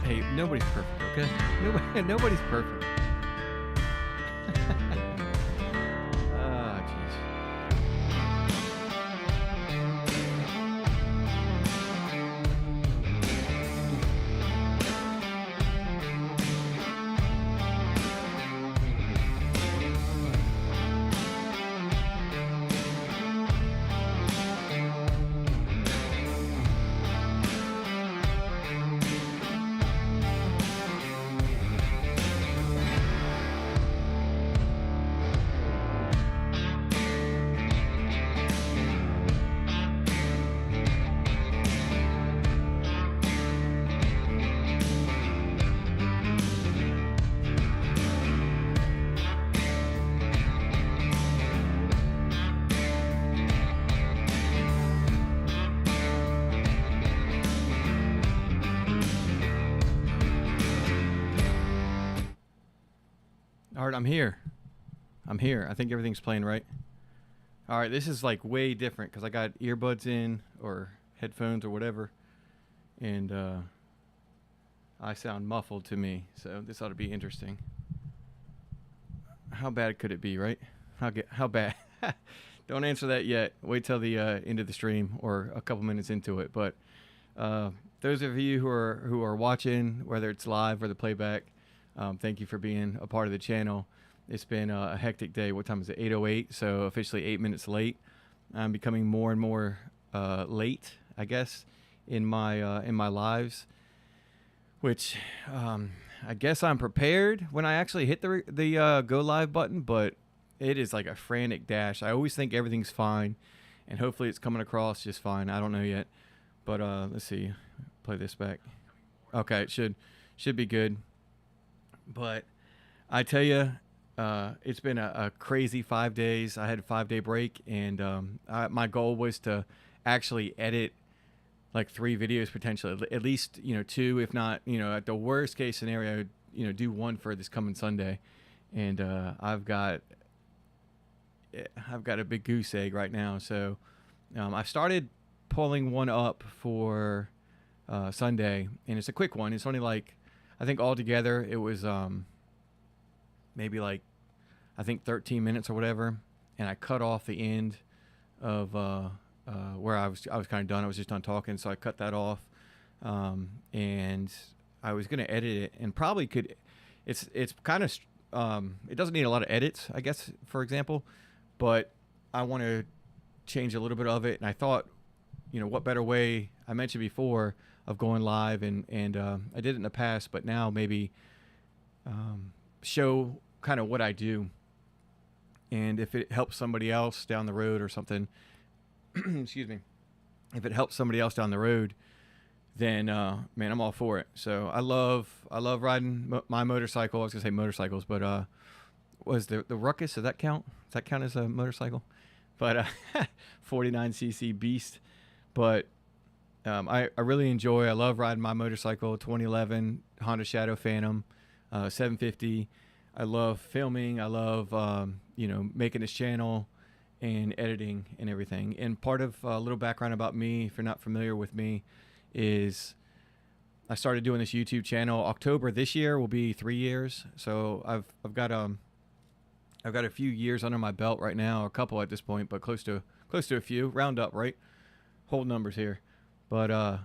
Hey, nobody's perfect, okay? Nobody's perfect. Ah, jeez. All right, I'm here. I'm here. I think everything's playing right. All right, this is like way different because I got earbuds in or headphones or whatever, and I sound muffled to me. So this ought to be interesting. How bad could it be, right? How bad? Don't answer that yet. Wait till the end of the stream or a couple minutes into it. But uh, those of you who are watching, whether it's live or the playback, thank you for being a part of the channel. It's been a hectic day. What time is it? 8:08. So officially 8 minutes late. I'm becoming more and more late, I guess, in my lives, which I guess I'm prepared when I actually hit the go live button, but it is like a frantic dash. I always think everything's fine, and hopefully it's coming across just fine. I don't know yet, but let's see. Play this back. Okay, it should be good. But I tell you, it's been a crazy 5 days. I had a 5 day break, and my goal was to actually edit like 3 videos potentially, at least two, if not at the worst case scenario, do one for this coming Sunday. And I've got a big goose egg right now. So I started pulling one up for Sunday, and it's a quick one. It's only like, I think altogether it was maybe like, I think 13 minutes or whatever, and I cut off the end of where I was kind of done. I was just done talking, so I cut that off, and I was gonna edit it, and probably could. It's kind of it doesn't need a lot of edits, I guess, for example, but I want to change a little bit of it, and I thought, what better way? I mentioned before of going live, and I did it in the past, but now maybe show kind of what I do, and if it helps somebody else down the road or something, excuse me, if it helps somebody else down the road, then man, I'm all for it. So I love riding my motorcycle. I was gonna say motorcycles, but was the Ruckus? Does that count? Does that count as a motorcycle? But 49cc beast. But I really enjoy. I love riding my motorcycle. 2011 Honda Shadow Phantom, 750. I love filming. I love making this channel and editing and everything. And part of a little background about me, if you're not familiar with me, is I started doing this YouTube channel. October this year will be 3 years. So I've got a few years under my belt right now, a couple at this point, but close to a few. Round up, right? Whole numbers here. But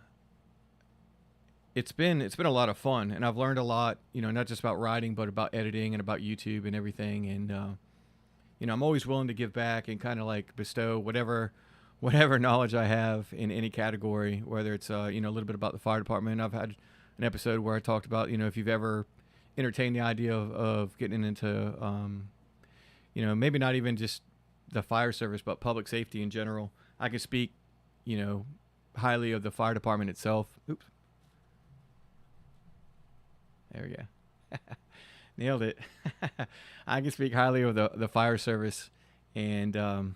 it's been a lot of fun, and I've learned a lot, not just about riding, but about editing and about YouTube and everything. And I'm always willing to give back and kind of like bestow whatever knowledge I have in any category, whether it's a little bit about the fire department. I've had an episode where I talked about if you've ever entertained the idea of getting into maybe not even just the fire service, but public safety in general. I can speak highly of the fire department itself. Oops. There we go. Nailed it. I can speak highly of the fire service, and then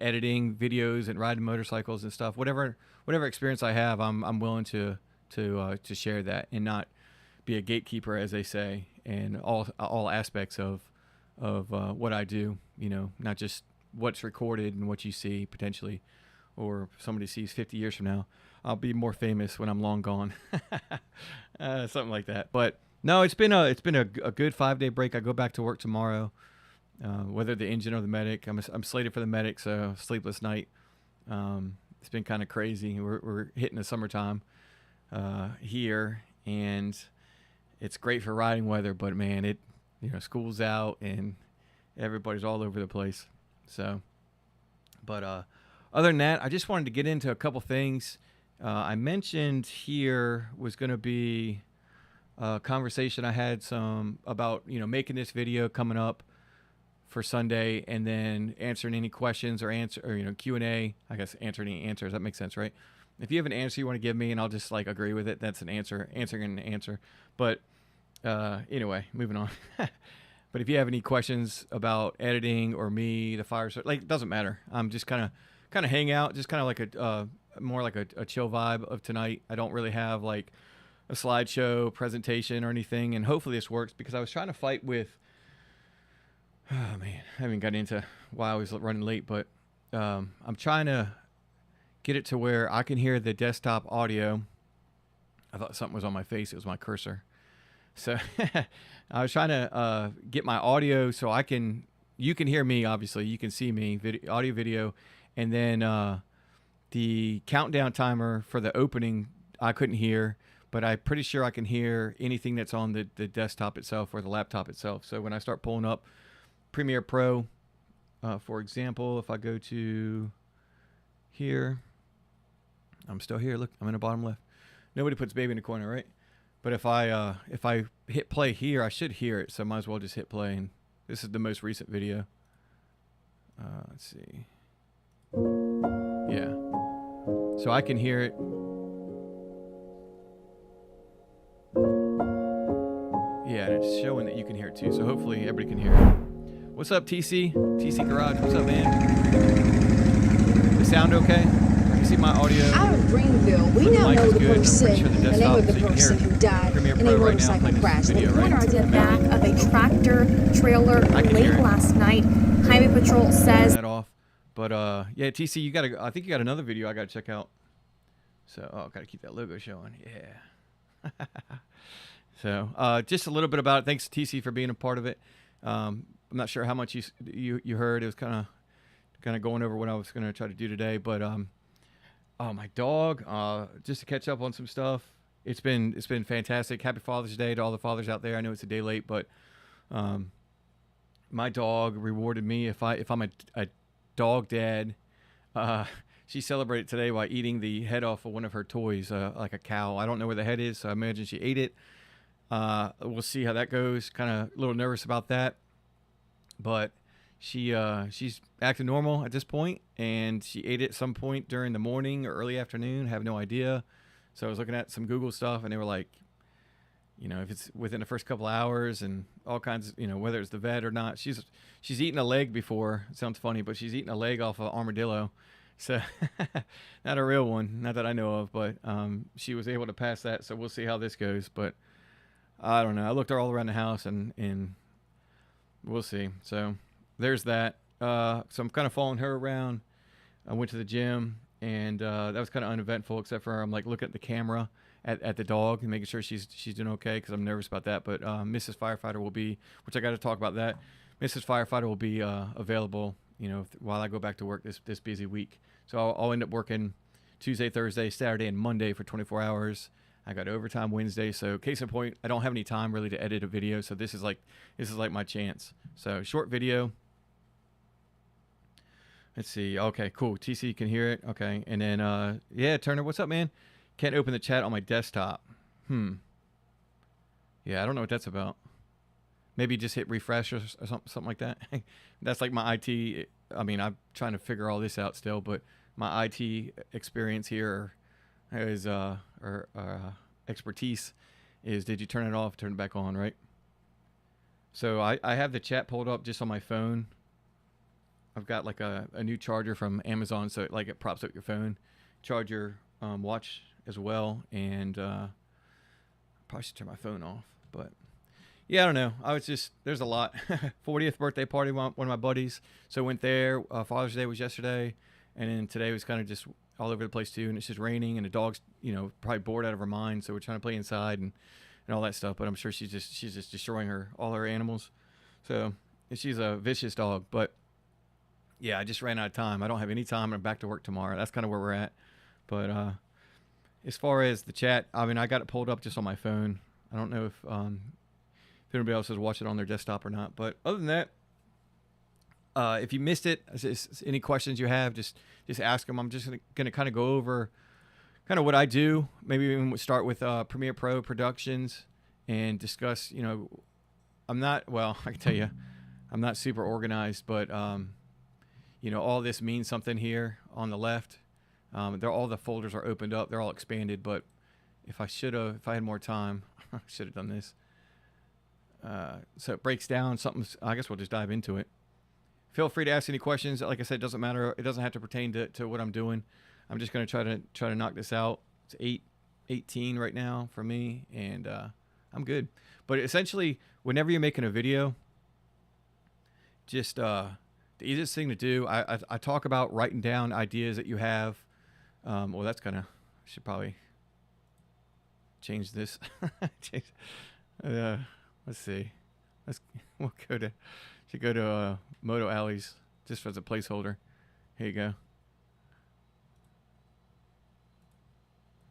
editing videos and riding motorcycles and stuff. Whatever experience I have, I'm willing to share that and not be a gatekeeper, as they say, and all aspects of what I do. Not just what's recorded and what you see potentially, or somebody sees 50 years from now. I'll be more famous when I'm long gone. Something like that. But no, it's been a good 5-day break. I go back to work tomorrow. Whether the engine or the medic, I'm slated for the medic, so sleepless night. It's been kind of crazy. We're hitting the summertime here, and it's great for riding weather. But man, school's out and everybody's all over the place. So, but other than that, I just wanted to get into a couple things. I mentioned here was going to be a conversation I had about making this video coming up for Sunday, and then answering any questions or Q&A. I guess answering any answers. That makes sense, right? If you have an answer you want to give me and I'll just agree with it, that's an answer. Answering an answer. But anyway, moving on. But if you have any questions about editing or me, the fire, it doesn't matter. I'm just kind of hang out, just kind of like more like a chill vibe of tonight. I don't really have like a slideshow presentation or anything, and hopefully this works, because I was trying to fight with, oh man, I haven't got into why I was running late, but I'm trying to get it to where I can hear the desktop audio. I thought something was on my face. It was my cursor. So I was trying to get my audio so you can hear me, obviously. You can see me, audio, video. And then the countdown timer for the opening, I couldn't hear. But I'm pretty sure I can hear anything that's on the desktop itself or the laptop itself. So when I start pulling up Premiere Pro, for example, if I go to here, I'm still here. Look, I'm in the bottom left. Nobody puts baby in the corner, right? But if I hit play here, I should hear it. So I might as well just hit play. And this is the most recent video. Let's see. Yeah. So I can hear it. Yeah, and it's showing that you can hear it too. So hopefully everybody can hear it. What's up, TC? TC Garage. What's up, man? The sound okay? You see my audio? Out of Greenville, we now know the person, the name of the person who died in a motorcycle crash. The coroner Right at the back of a tractor trailer late last night. Highway Patrol says that off. But yeah, TC, I think you got another video I gotta check out. So gotta keep that logo showing. Yeah. So just a little bit about it. Thanks TC for being a part of it. I'm not sure how much you heard. It was kind of going over what I was gonna try to do today, but my dog, just to catch up on some stuff. It's been fantastic. Happy Father's Day to all the fathers out there. I know it's a day late, but my dog rewarded me if I'm a dog dad. She celebrated today by eating the head off of one of her toys, like a cow. I don't know where the head is, so I imagine she ate it. We'll see how that goes. Kind of a little nervous about that, but she's acting normal at this point, and she ate it at some point during the morning or early afternoon. Have no idea. So I was looking at some Google stuff, and they were like, if it's within the first couple hours and all kinds of, whether it's the vet or not. She's eaten a leg before. It sounds funny, but she's eaten a leg off an armadillo. So not a real one, not that I know of, but she was able to pass that. So we'll see how this goes. But I don't know. I looked all around the house, and we'll see. So there's that. So I'm kind of following her around. I went to the gym, and that was kind of uneventful, except for I'm looking at the camera at the dog and making sure she's doing okay, because I'm nervous about that. But Mrs. Firefighter will be, which I got to talk about that. Mrs. Firefighter will be available, while I go back to work this busy week. So I'll end up working Tuesday, Thursday, Saturday, and Monday for 24 hours. I got overtime Wednesday. So case in point, I don't have any time really to edit a video. So this is like my chance. So short video. Let's see. Okay, cool. TC can hear it. Okay. And then, yeah, Turner, what's up, man? Can't open the chat on my desktop. Yeah, I don't know what that's about. Maybe just hit refresh or something like that. That's like my IT. I mean, I'm trying to figure all this out still, but my IT experience here is, or expertise is, did you turn it off, turn it back on, right? So I have the chat pulled up just on my phone. I've got like a new charger from Amazon, so it props up your phone. Charge your watch as well, and probably should turn my phone off, but yeah, I don't know. There's a lot. 40th birthday party, one of my buddies. So went there. Father's Day was yesterday, And then today was kind of just all over the place too, and it's just raining, and the dog's, probably bored out of her mind, so we're trying to play inside and all that stuff. But I'm sure she's just destroying all her animals. So she's a vicious dog. But yeah, I just ran out of time. I don't have any time. I'm back to work tomorrow. That's kind of where we're at. But as far as the chat, I mean, I got it pulled up just on my phone. I don't know if anybody else has watched it on their desktop or not. But other than that, if you missed it, any questions you have, just ask them. I'm just going to kind of go over kind of what I do. Maybe even we'll start with Premiere Pro Productions and discuss, I can tell you, I'm not super organized, but, all this means something here on the left. All the folders are opened up. They're all expanded, but if I had more time, I should have done this. So it breaks down something. I guess we'll just dive into it. Feel free to ask any questions. Like I said, it doesn't matter. It doesn't have to pertain to what I'm doing. I'm just going to try to knock this out. It's 8:18 right now for me, and I'm good. But essentially, whenever you're making a video, just the easiest thing to do, I talk about writing down ideas that you have. Well, that's kind of, should probably change this. Let's see. We'll go to Moto Alleys just as a placeholder. Here you go.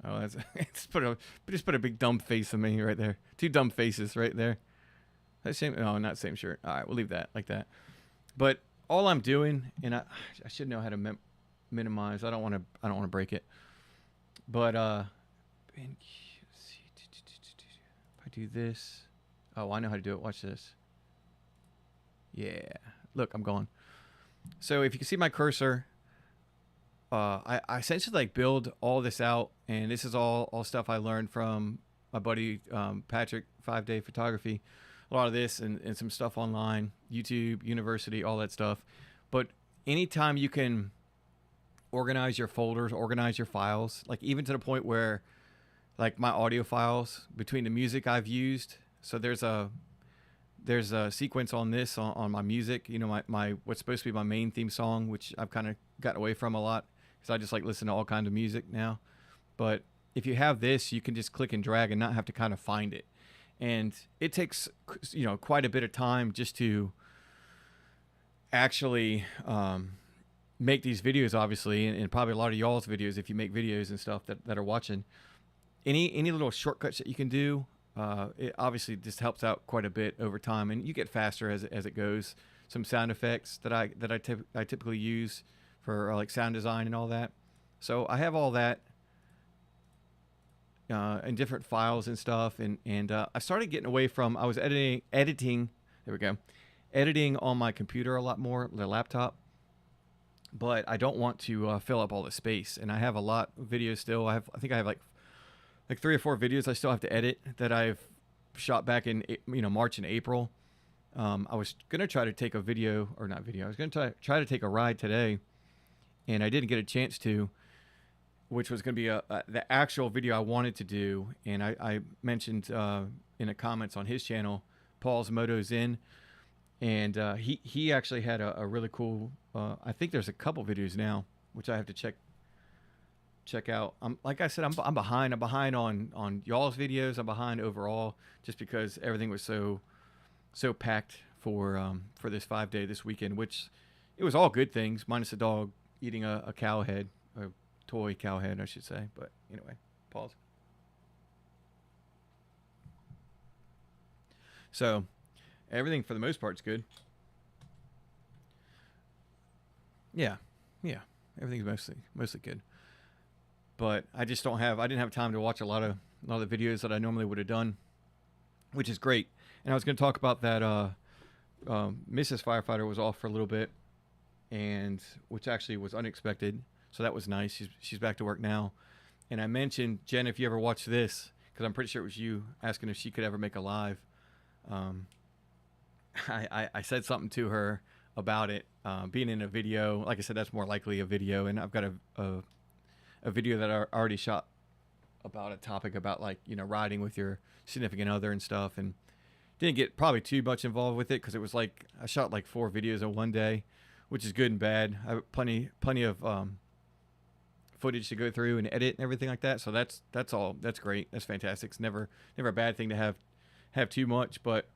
Oh, that's just put a big dumb face on me right there. 2 dumb faces right there. That same? No, not same shirt. All right, we'll leave that like that. But all I'm doing, and I should know how to minimize. I don't want to break it. But if I do this, oh, I know how to do it. Watch this. Yeah, look, I'm gone. So if you can see my cursor, I essentially like build all this out, and this is all stuff I learned from my buddy Patrick, 5-Day Photography. A lot of this and some stuff online, YouTube, university, all that stuff. But anytime you can organize your folders, organize your files, like even to the point where like my audio files between the music I've used. So there's a sequence on this on my music, my what's supposed to be my main theme song, which I've kind of gotten away from a lot because I just like listen to all kinds of music now. But if you have this, you can just click and drag and not have to kind of find it. And it takes, quite a bit of time just to actually make these videos, obviously, and probably a lot of y'all's videos if you make videos and stuff that are watching. Any little shortcuts that you can do, it obviously just helps out quite a bit over time, and you get faster as it goes. Some sound effects that I typically use for like sound design and all that. So I have all that in different files and stuff, and I started getting away from. I was editing. There we go, editing on my computer a lot more, the laptop. But I don't want to fill up all the space, and I have a lot of videos still. I think I have like 3 or 4 videos I still have to edit that I've shot back in March and April. I was gonna try to take a video, or not video. I was gonna try to take a ride today, and I didn't get a chance to, which was gonna be the actual video I wanted to do. And I mentioned in the comments on his channel, Paul's Motos In, and he actually had a really cool. I think there's a couple videos now, which I have to check out. Like I said, I'm behind. I'm behind on y'all's videos. I'm behind overall, just because everything was so packed for this 5-day this weekend. Which it was all good things, minus the dog eating a cow head, a toy cow head, I should say. But anyway, pause. So everything for the most part is good. Yeah, everything's mostly good. But I just I didn't have time to watch a lot of the videos that I normally would have done, which is great. And I was going to talk about that. Mrs. Firefighter was off for a little bit, and which actually was unexpected. So that was nice. She's back to work now. And I mentioned, Jen, if you ever watch this, because I'm pretty sure it was you asking if she could ever make a live. I said something to her about it being in a video. Like I said, that's more likely a video, and I've got a video that I already shot about a topic about, like, riding with your significant other and stuff, and didn't get probably too much involved with it because it was like I shot like 4 videos in one day, which is good and bad. I have plenty of footage to go through and edit and everything like that. So that's that's great. That's fantastic. It's never a bad thing to have too much. But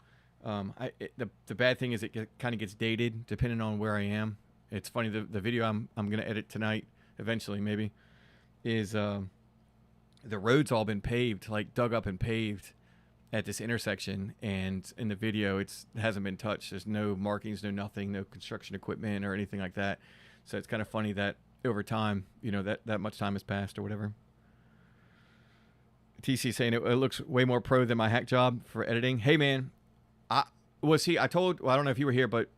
the bad thing is it kind of gets dated depending on where I am. It's funny, the video I'm gonna edit tonight, eventually maybe, is the road's all been paved, like dug up and paved at this intersection, and in the video it hasn't been touched. There's no markings, no nothing, no construction equipment or anything like that. So it's kind of funny that over time, you know, that much time has passed or whatever. TC saying it looks way more pro than my hack job for editing. Hey man, I don't know if you were here, but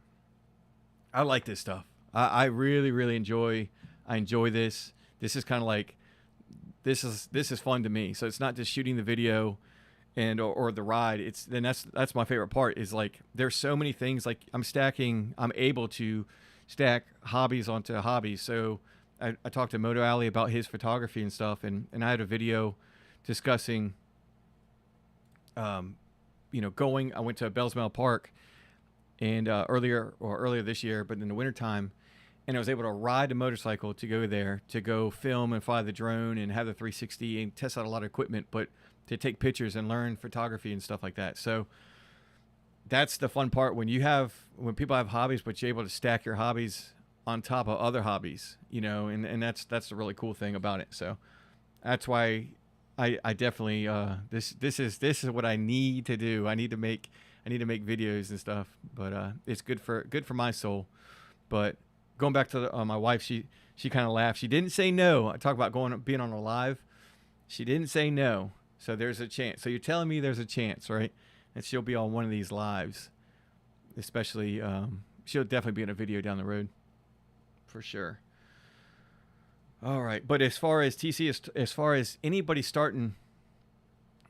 I like this stuff. I really enjoy this. This is kind of like, this is fun to me. So it's not just shooting the video and or the ride. That's my favorite part, is like there's so many things, like I'm able to stack hobbies onto hobbies. So I talked to Moto Alley about his photography and stuff, and I had a video discussing I went to Bellsmell Park and earlier this year, but in the wintertime, and I was able to ride a motorcycle to go there, to go film and fly the drone and have the 360 and test out a lot of equipment, but to take pictures and learn photography and stuff like that. So that's the fun part, when people have hobbies, but you're able to stack your hobbies on top of other hobbies, you know, and that's the really cool thing about it. So that's why I definitely this is what I need to do. I need to make videos and stuff, but it's good for my soul. But going back to my wife, she kind of laughed. She didn't say no. I talk about being on a live. She didn't say no. So there's a chance. So you're telling me there's a chance, right? And she'll be on one of these lives, especially she'll definitely be in a video down the road for sure. All right, but as far as TC, as far as anybody starting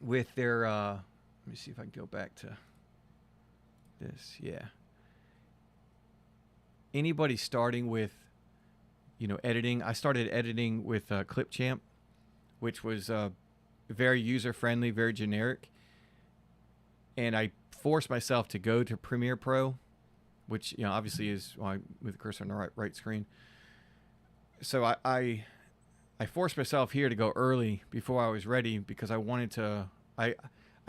with their let me see if I can go back to this. Yeah, anybody starting with, you know, editing. I started editing with Clipchamp, which was very user friendly, very generic, and I forced myself to go to Premiere Pro, which, you know, obviously is with the cursor on the right screen. So I forced myself here to go early before I was ready, because I wanted to. I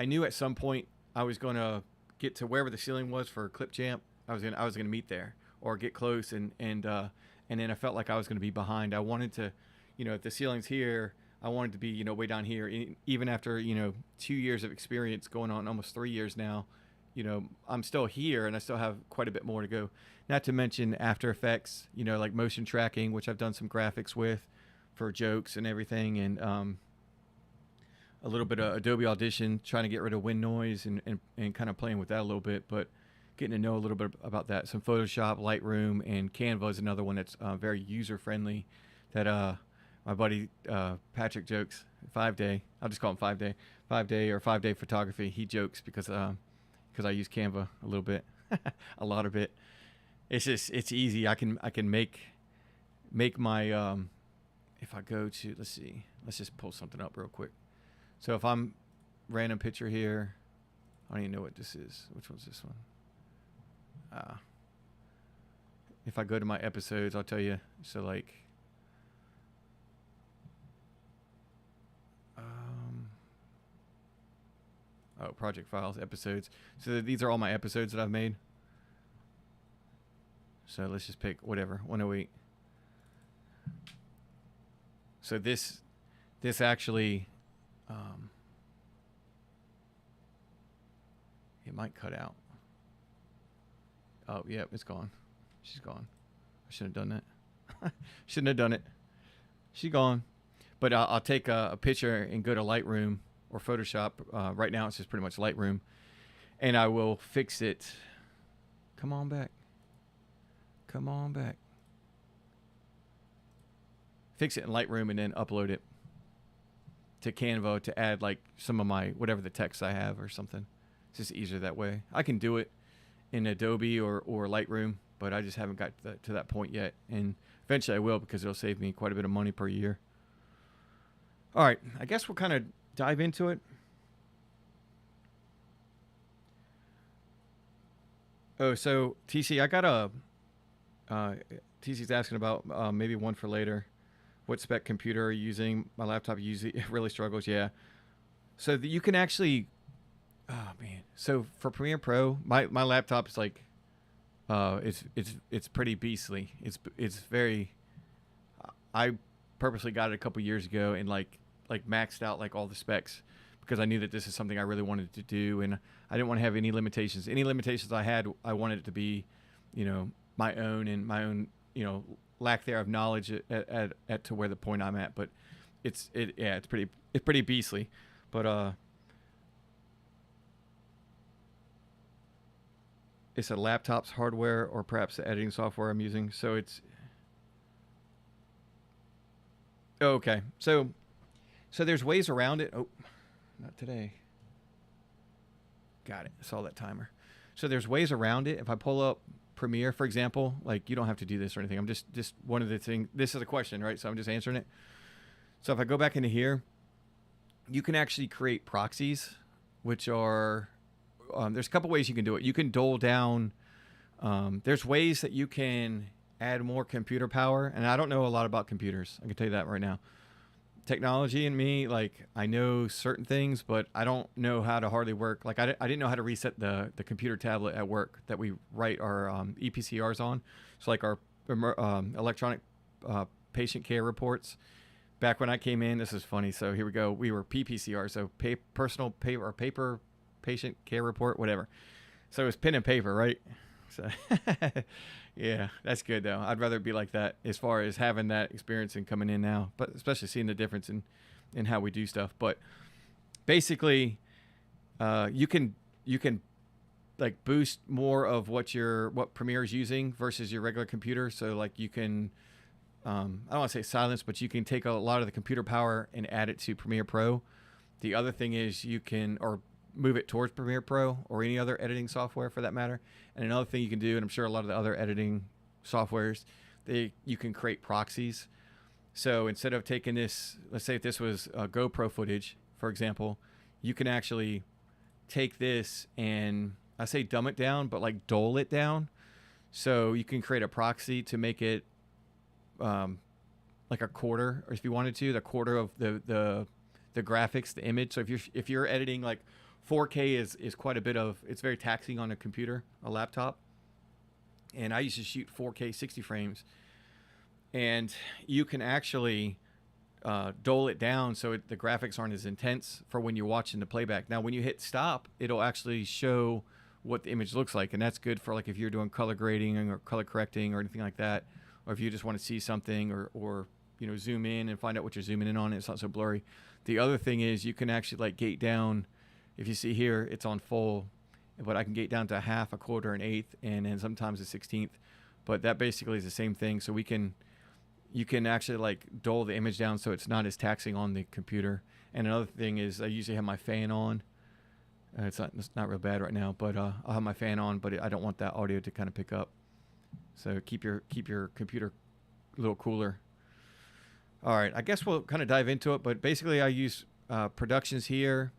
knew at some point I was going to get to wherever the ceiling was for Clipchamp. I was gonna meet there or get close, and then I felt like I was going to be behind. I wanted to, you know, if the ceiling's here, I wanted to be, you know, way down here. Even after, you know, 2 years of experience, going on almost 3 years now, you know, I'm still here and I still have quite a bit more to go. Not to mention After Effects, you know, like motion tracking, which I've done some graphics with for jokes and everything, and a little bit of Adobe Audition, trying to get rid of wind noise and kind of playing with that a little bit, but getting to know a little bit about that. Some Photoshop, Lightroom, and Canva is another one that's very user friendly, that my buddy Patrick jokes, 5 Day, I'll just call him 5 Day, 5 Day Photography. He jokes because I use Canva a little bit, a lot of it. It's easy. I can make my if I go to, let's just pull something up real quick. So if I'm random picture here, I don't even know what this is. Which one's this one? If I go to my episodes, I'll tell you. So like, project files, episodes. So these are all my episodes that I've made. So let's just pick whatever, 108. So this actually, it might cut out. Oh, yeah, it's gone. She's gone. I shouldn't have done that. Shouldn't have done it. She's gone. But I'll take a picture and go to Lightroom or Photoshop. Right now it's just pretty much Lightroom. And I will fix it. Come on back. Come on back. Fix it in Lightroom and then upload it to Canva to add like some of my, whatever the text I have or something. It's just easier that way. I can do it in Adobe or Lightroom, but I just haven't got to that point yet. And eventually I will, because it'll save me quite a bit of money per year. All right, I guess we'll kind of dive into it. Oh, so TC, I got a TC's asking about maybe one for later. What spec computer are you using? My laptop usually really struggles. Yeah. So you can actually, oh man. So for Premiere Pro, my laptop is like, it's pretty beastly. It's very. I purposely got it a couple years ago and like maxed out like all the specs because I knew that this is something I really wanted to do, and I didn't want to have any limitations. Any limitations I had, I wanted it to be, my own and my own, lack there of knowledge at to where the point I'm at. But it's pretty beastly. But it's a laptop's hardware or perhaps the editing software I'm using. So it's okay. So there's ways around it. Oh, not today. Got it. I saw that timer. So there's ways around it. If I pull up Premiere, for example, like you don't have to do this or anything. I'm just one of the things. This is a question, right? So I'm just answering it. So if I go back into here, you can actually create proxies, which are there's a couple ways you can do it. You can dole down. There's ways that you can add more computer power, and I don't know a lot about computers. I can tell you that right now. Technology and me, like I know certain things, but I don't know how to hardly work. Like I didn't know how to reset the computer tablet at work that we write our EPCRs on. So like our electronic patient care reports. Back when I came in, this is funny. So here we go. We were PPCR, so personal paper or paper patient care report, whatever. So it was pen and paper, right? So yeah, that's good though. I'd rather be like that as far as having that experience and coming in now, but especially seeing the difference in how we do stuff. But basically, you can like boost more of what Premiere is using versus your regular computer. So like you can, I don't want to say silence, but you can take a lot of the computer power and add it to Premiere Pro. The other thing is you can, or move it towards Premiere Pro or any other editing software for that matter. And another thing you can do, and I'm sure a lot of the other editing softwares, you can create proxies. So instead of taking this, let's say if this was GoPro footage, for example, you can actually take this and I say dumb it down, but like dole it down. So you can create a proxy to make it like a quarter, or if you wanted to, the quarter of the graphics, the image. So if you're editing like 4K is quite a bit of, it's very taxing on a computer, a laptop. And I used to shoot 4K 60 frames. And you can actually dole it down so the graphics aren't as intense for when you're watching the playback. Now, when you hit stop, it'll actually show what the image looks like. And that's good for like if you're doing color grading or color correcting or anything like that. Or if you just want to see something or zoom in and find out what you're zooming in on. It's not so blurry. The other thing is you can actually like gate down. If you see here, it's on full, but I can gate down to a half, a quarter, an eighth, and then sometimes a 16th. But that basically is the same thing. So you can actually like dole the image down so it's not as taxing on the computer. And another thing is I usually have my fan on. It's not real bad right now, but I'll have my fan on, but I don't want that audio to kind of pick up. So keep your computer a little cooler. All right, I guess we'll kind of dive into it, but basically I use productions here.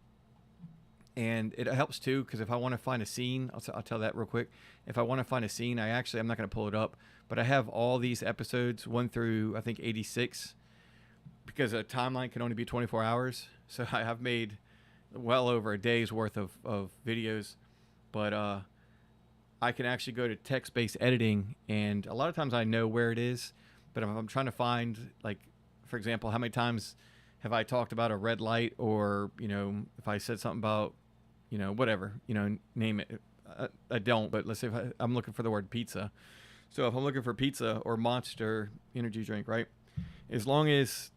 And it helps too, because if I want to find a scene, I'll tell that real quick. If I want to find a scene, I'm not going to pull it up, but I have all these episodes 1 through I think 86, because a timeline can only be 24 hours. So I have made well over a day's worth of videos, but I can actually go to text-based editing, and a lot of times I know where it is, but if I'm trying to find, like, for example, how many times have I talked about a red light, or if I said something about whatever, name it. I don't, but let's say if I'm looking for the word pizza. So if I'm looking for pizza or Monster energy drink, right? As long as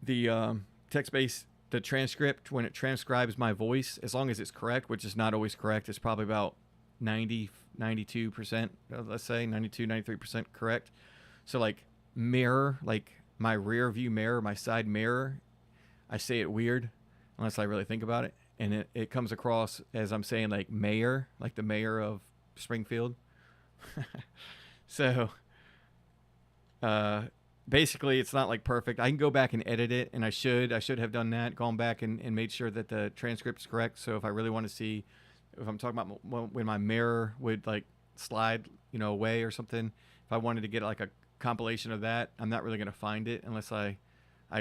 the text-based, the transcript, when it transcribes my voice, as long as it's correct, which is not always correct, it's probably about 92%, let's say 92, 93% correct. So like mirror, like my rear view mirror, my side mirror, I say it weird unless I really think about it. And it comes across as I'm saying like mayor, like the mayor of Springfield. So basically it's not like perfect. I can go back and edit it, and I should have done that, gone back and made sure that the transcript's correct. So if I really want to see, if I'm talking about when my mirror would like slide, you know, away or something. If I wanted to get like a compilation of that, I'm not really going to find it unless I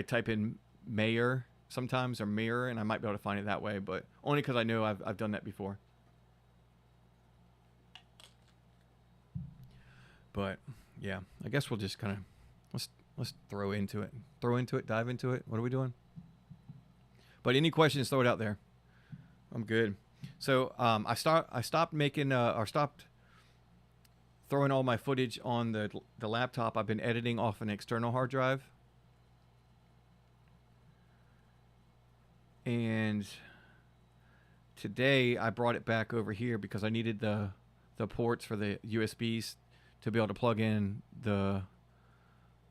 type in mayor sometimes, or mirror, and I might be able to find it that way, but only because I know I've done that before. But yeah, I guess we'll just kind of let's throw into it, dive into it. What are we doing? But any questions, throw it out there. I'm good. So I stopped throwing all my footage on the laptop. I've been editing off an external hard drive, and today I brought it back over here because I needed the ports for the USBs to be able to plug in the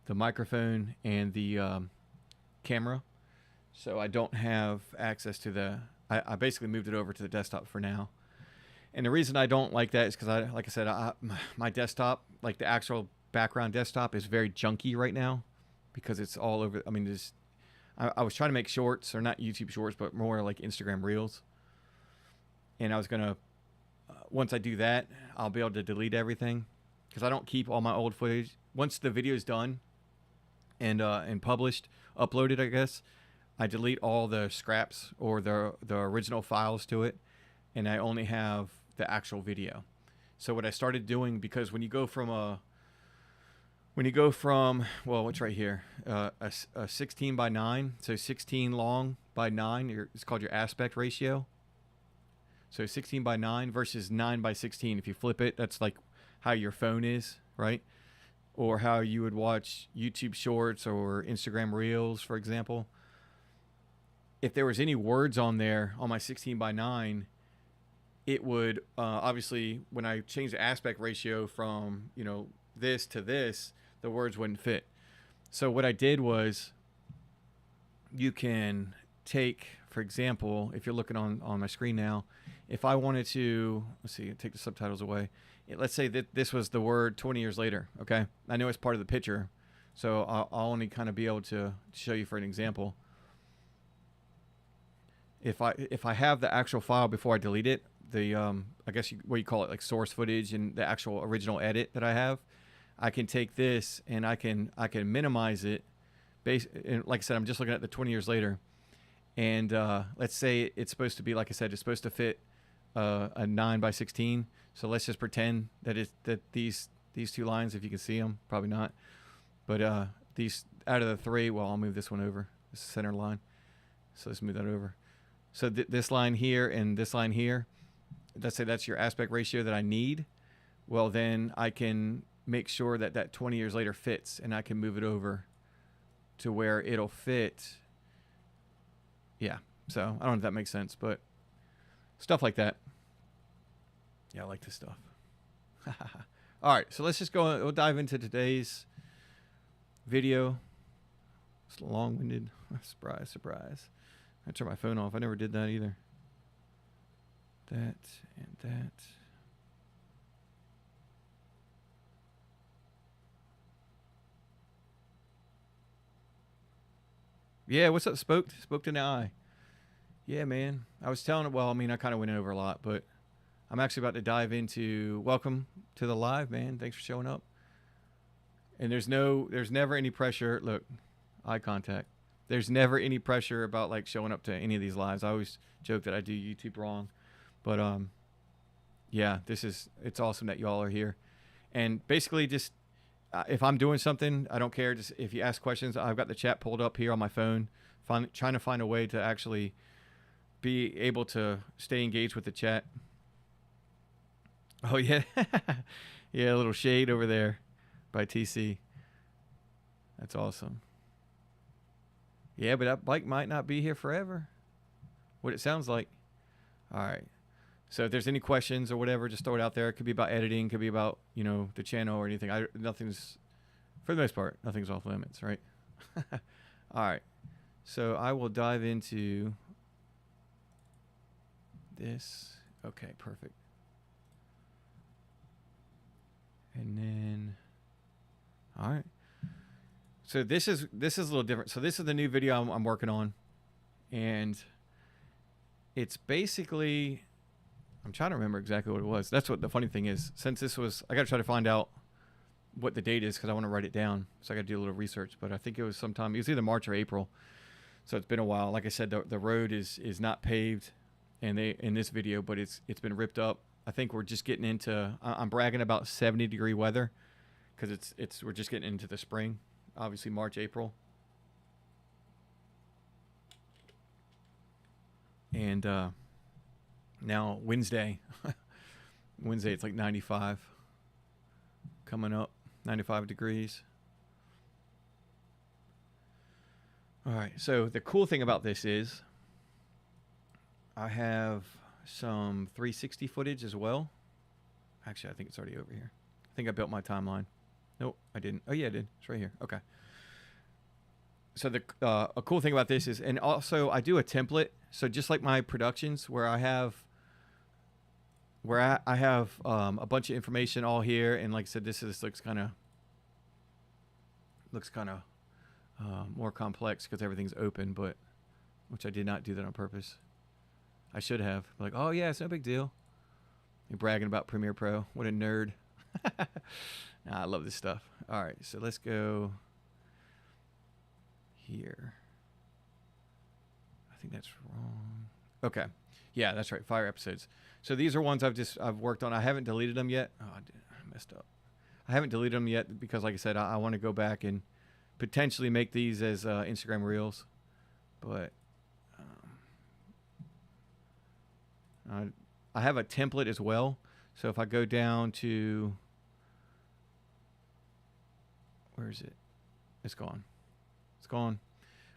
microphone and the camera. So I don't have access to I basically moved it over to the desktop for now. And the reason I don't like that is because like I said, my desktop, like the actual background desktop, is very junky right now because it's all over. I mean, I was trying to make shorts, or not YouTube shorts, but more like Instagram reels. And I was going to, once I do that, I'll be able to delete everything because I don't keep all my old footage. Once the video is done and published, uploaded, I guess, I delete all the scraps or the original files to it, and I only have the actual video. So what I started doing, because when you go from well, what's right here, a 16 by 9, so 16 long by 9, it's called your aspect ratio. So 16 by 9 versus 9 by 16. If you flip it, that's like how your phone is, right? Or how you would watch YouTube shorts or Instagram reels, for example. If there was any words on there on my 16 by 9, it would obviously, when I change the aspect ratio from, you know, this to this, the words wouldn't fit. So what I did was, you can take, for example, if you're looking on my screen now, if I wanted to, let's see, take the subtitles away. Let's say that this was the word 20 years later. Okay, I know it's part of the picture, so I'll only kind of be able to show you for an example. If I have the actual file before I delete it, the I guess what you call it, like source footage and the actual original edit that I have, I can take this and I can minimize it. And like I said, I'm just looking at the 20 years later, and let's say it's supposed to be, like I said, it's supposed to fit a 9 by 16. So let's just pretend that these two lines, if you can see them, probably not, but these out of the three, well, I'll move this one over. This is the center line, so let's move that over. So this line here and this line here, let's say that's your aspect ratio that I need. Well, then I can make sure that 20 years later fits, and I can move it over to where it'll fit. Yeah, so I don't know if that makes sense, but stuff like that. Yeah, I like this stuff. All right, so let's just we'll dive into today's video. It's long-winded. Surprise, surprise. I turned my phone off. I never did that either. That and that. Yeah, what's up, Spoked? Spoked in the eye. Yeah, man. I was telling it, well, I mean, I kind of went over a lot, but I'm actually about to dive into, welcome to the live, man. Thanks for showing up. And there's never any pressure. Look, eye contact. There's never any pressure about like showing up to any of these lives. I always joke that I do YouTube wrong, but yeah, it's awesome that you all are here. And basically, just if I'm doing something, I don't care. Just if you ask questions, I've got the chat pulled up here on my phone, trying to find a way to actually be able to stay engaged with the chat. Oh yeah, yeah, a little shade over there by TC. That's awesome. Yeah, but that bike might not be here forever. What it sounds like. All right. So if there's any questions or whatever, just throw it out there. It could be about editing, could be about, you know, the channel or anything. Nothing's, for the most part, nothing's off limits, right? All right. So I will dive into this. Okay, perfect. And then, all right. So this is a little different. So this is the new video I'm working on, and it's basically I'm trying to remember exactly what it was. That's what the funny thing is. Since this was, I got to try to find out what the date is because I want to write it down. So I got to do a little research. But I think it was sometime. It was either March or April. So it's been a while. Like I said, the road is not paved, and in this video, but it's been ripped up. I think we're just getting into. I'm bragging about 70-degree weather because we're just getting into the spring. Obviously March, April. And now Wednesday, it's like 95 coming up, 95 degrees. All right, so the cool thing about this is I have some 360 footage as well. Actually, I think it's already over here. I think I built my timeline. Nope, I didn't. Oh yeah, I did. It's right here. Okay. So a cool thing about this is, and also I do a template. So just like my productions, where I have a bunch of information all here, and like I said, this looks kind of more complex because everything's open, but which I did not do that on purpose. I should have. Like, oh yeah, it's no big deal. You're bragging about Premiere Pro. What a nerd. Nah, I love this stuff. All right, so let's go here. I think that's wrong. Okay. Yeah, that's right. Fire episodes. So these are ones I've worked on. I haven't deleted them yet. Oh, I messed up. I haven't deleted them yet because, like I said, I want to go back and potentially make these as Instagram Reels. But I have a template as well. So if I go down to, where is it? It's gone. It's gone.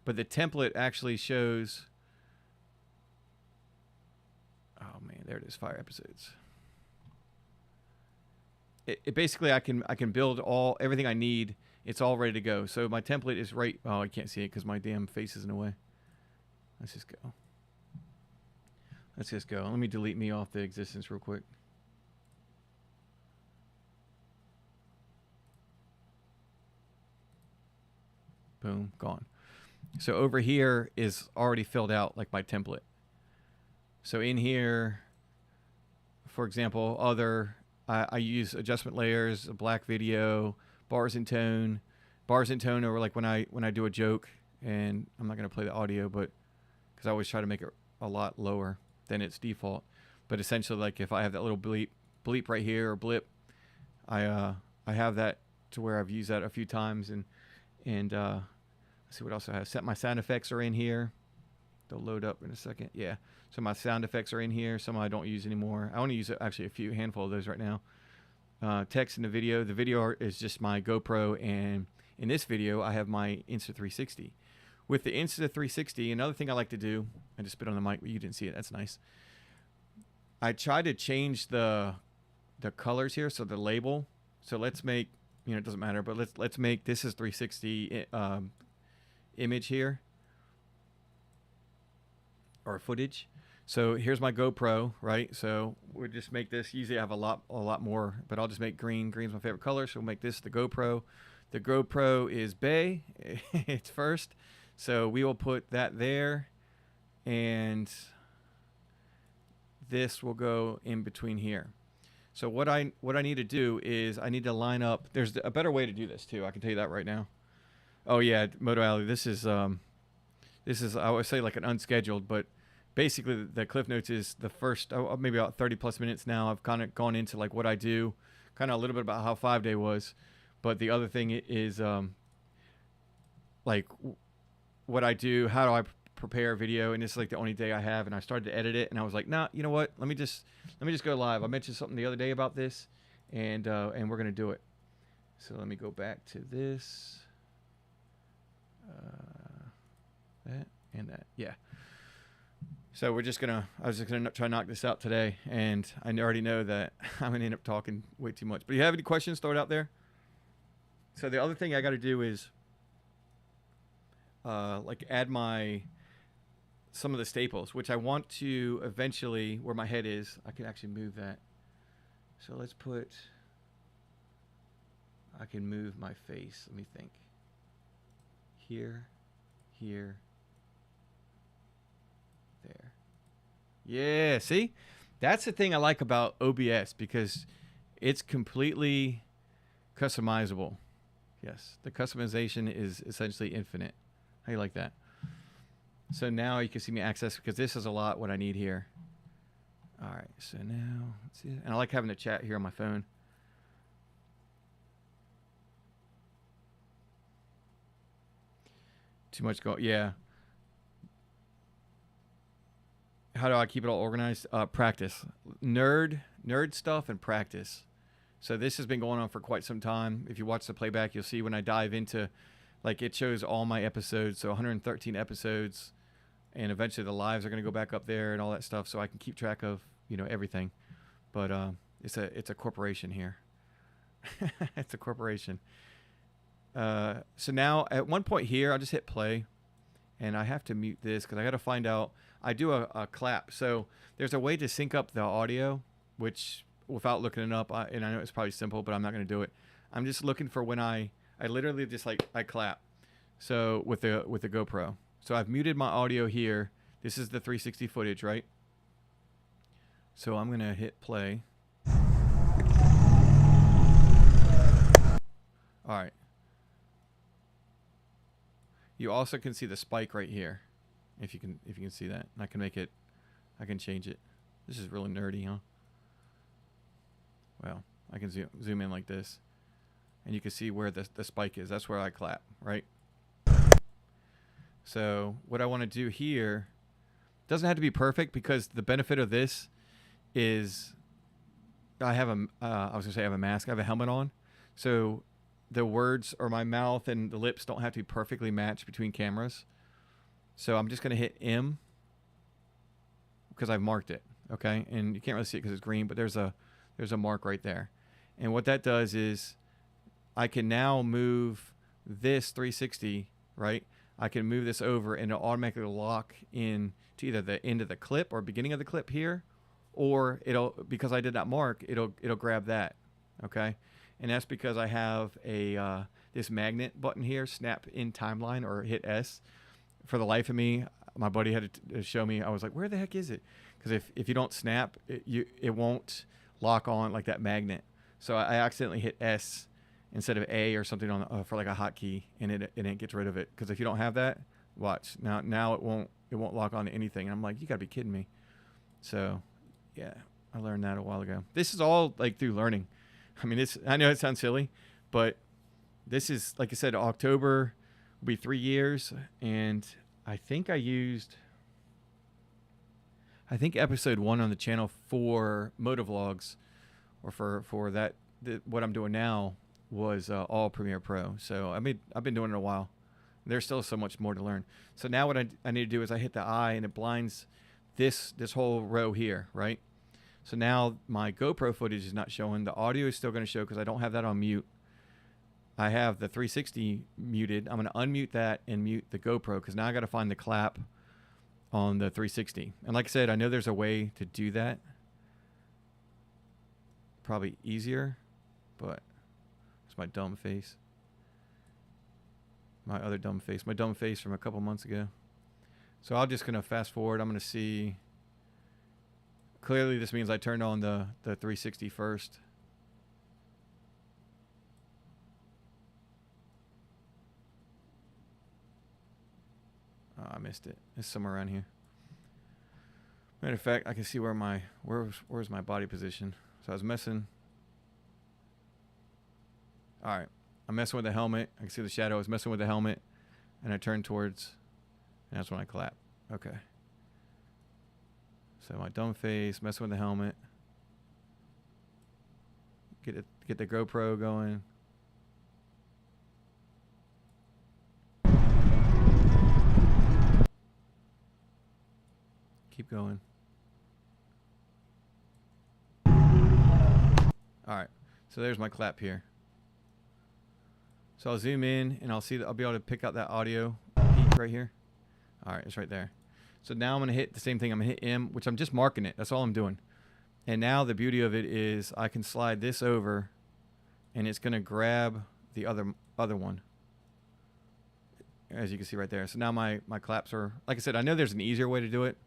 But the template actually shows, oh man, there it is, fire episodes. It basically, I can build everything I need. It's all ready to go. So my template is right. Oh, I can't see it because my damn face is in the way. Let's just go. Let's just go. Let me delete me off the existence real quick. Boom, gone. So over here is already filled out like my template. So in here, for example, I use adjustment layers, a black video, bars and tone. Bars and tone are like when I do a joke, and I'm not going to play the audio, but because I always try to make it a lot lower than its default. But essentially, like if I have that little bleep right here or blip, I have that to where I've used that a few times, and let's see what else I have. My sound effects are in here. They'll load up in a second. Yeah. So my sound effects are in here. Some I don't use anymore. I only use actually a handful of those right now. Text in the video. The video is just my GoPro, and in this video I have my Insta360. With the Insta360, another thing I like to do, I just spit on the mic, but you didn't see it. That's nice. I try to change the colors here, so the label. So let's make, it doesn't matter, but let's make this is 360 image here, or footage. So here's my GoPro, right? So we'll just make this. Usually I have a lot more, but I'll just make green. Green's my favorite color, so we'll make this the GoPro. The GoPro is bay. It's first. So we will put that there, and this will go in between here. So what I need to do is I need to line up. There's a better way to do this too. I can tell you that right now. Oh yeah, Moto Alley. This is I would say like an unscheduled, but basically the Cliff Notes is the first maybe about 30 plus minutes now. I've kind of gone into like what I do, kind of a little bit about how 5 Day was, but the other thing is like what I do, how do I prepare a video, and this is like the only day I have, and I started to edit it, and I was like, nah, you know what? Let me just go live. I mentioned something the other day about this, and we're gonna do it. So let me go back to this, that and that, yeah. So I was just gonna try to knock this out today, and I already know that I'm gonna end up talking way too much. But if you have any questions, throw it out there. So the other thing I got to do is like add some of the staples, which I want to eventually, where my head is, I can actually move that. So let's put, I can move my face. Let me think. Here, there. Yeah, see? That's the thing I like about OBS, because it's completely customizable. Yes, the customization is essentially infinite. How do you like that? So now you can see me access, because this is a lot what I need here. All right, so now let's see. And I like having the chat here on my phone. Too much go. Yeah. How do I keep it all organized? Practice. Nerd stuff and practice. So this has been going on for quite some time. If you watch the playback, you'll see when I dive into, like, it shows all my episodes. So 113 episodes, and eventually the lives are going to go back up there and all that stuff, so I can keep track of, you know, everything. But it's a corporation here. It's a corporation. So now at one point here, I'll just hit play, and I have to mute this because I got to find out. I do a clap. So there's a way to sync up the audio, which without looking it up, and I know it's probably simple, but I'm not going to do it. I'm just looking for when I literally just I clap. So with the GoPro. So I've muted my audio here. This is the 360 footage, right? So I'm going to hit play. All right. You also can see the spike right here, if you can see that. And I can make it, I can change it. This is really nerdy, huh? Well, I can zoom in like this, and you can see where the spike is. That's where I clap, right? So what I want to do here doesn't have to be perfect, because the benefit of this is I have I was gonna say I have a mask. I have a helmet on, so the words or my mouth and the lips don't have to be perfectly matched between cameras. So I'm just going to hit M because I've marked it. Okay. And you can't really see it because it's green, but there's a mark right there. And what that does is I can now move this 360, right? I can move this over, and it'll automatically lock in to either the end of the clip or beginning of the clip here, or because I did that mark, it'll grab that. Okay. And that's because I have a this magnet button here, snap in timeline, or hit S. For the life of me, my buddy had to show me. I was like, where the heck is it? Because if you don't snap, it won't lock on like that magnet. So I accidentally hit S instead of A or something on for like a hotkey, and it gets rid of it. Because if you don't have that, watch now it won't lock on to anything. And I'm like, you gotta be kidding me. So yeah, I learned that a while ago. This is all like through learning. I mean, I know it sounds silly, but this is, like I said, October will be 3 years, and I think episode 1 on the channel for motovlogs, or for that what I'm doing now, was all Premiere Pro. So I've been doing it a while. There's still so much more to learn. So now what I need to do is I hit the eye, and it blinds this whole row here, right? So now my GoPro footage is not showing. The audio is still going to show because I don't have that on mute. I have the 360 muted. I'm going to unmute that and mute the GoPro, because now I got to find the clap on the 360. And like I said, I know there's a way to do that. Probably easier, but it's my dumb face. My other dumb face. My dumb face from a couple months ago. So I'm just going to fast forward. I'm going to see. Clearly, this means I turned on the 360 first. Oh, I missed it. It's somewhere around here. Matter of fact, I can see where's my body position. So I was messing. All right, I'm messing with the helmet. I can see the shadow. I was messing with the helmet, and I turned towards, and that's when I clap. Okay. So my dumb face, messing with the helmet. Get the GoPro going. Keep going. All right. So there's my clap here. So I'll zoom in, and I'll be able to pick out that audio peak right here. All right, it's right there. So now I'm going to hit the same thing. I'm going to hit M, which I'm just marking it. That's all I'm doing. And now the beauty of it is I can slide this over, and it's going to grab the other one, as you can see right there. So now my claps are, like I said, I know there's an easier way to do it,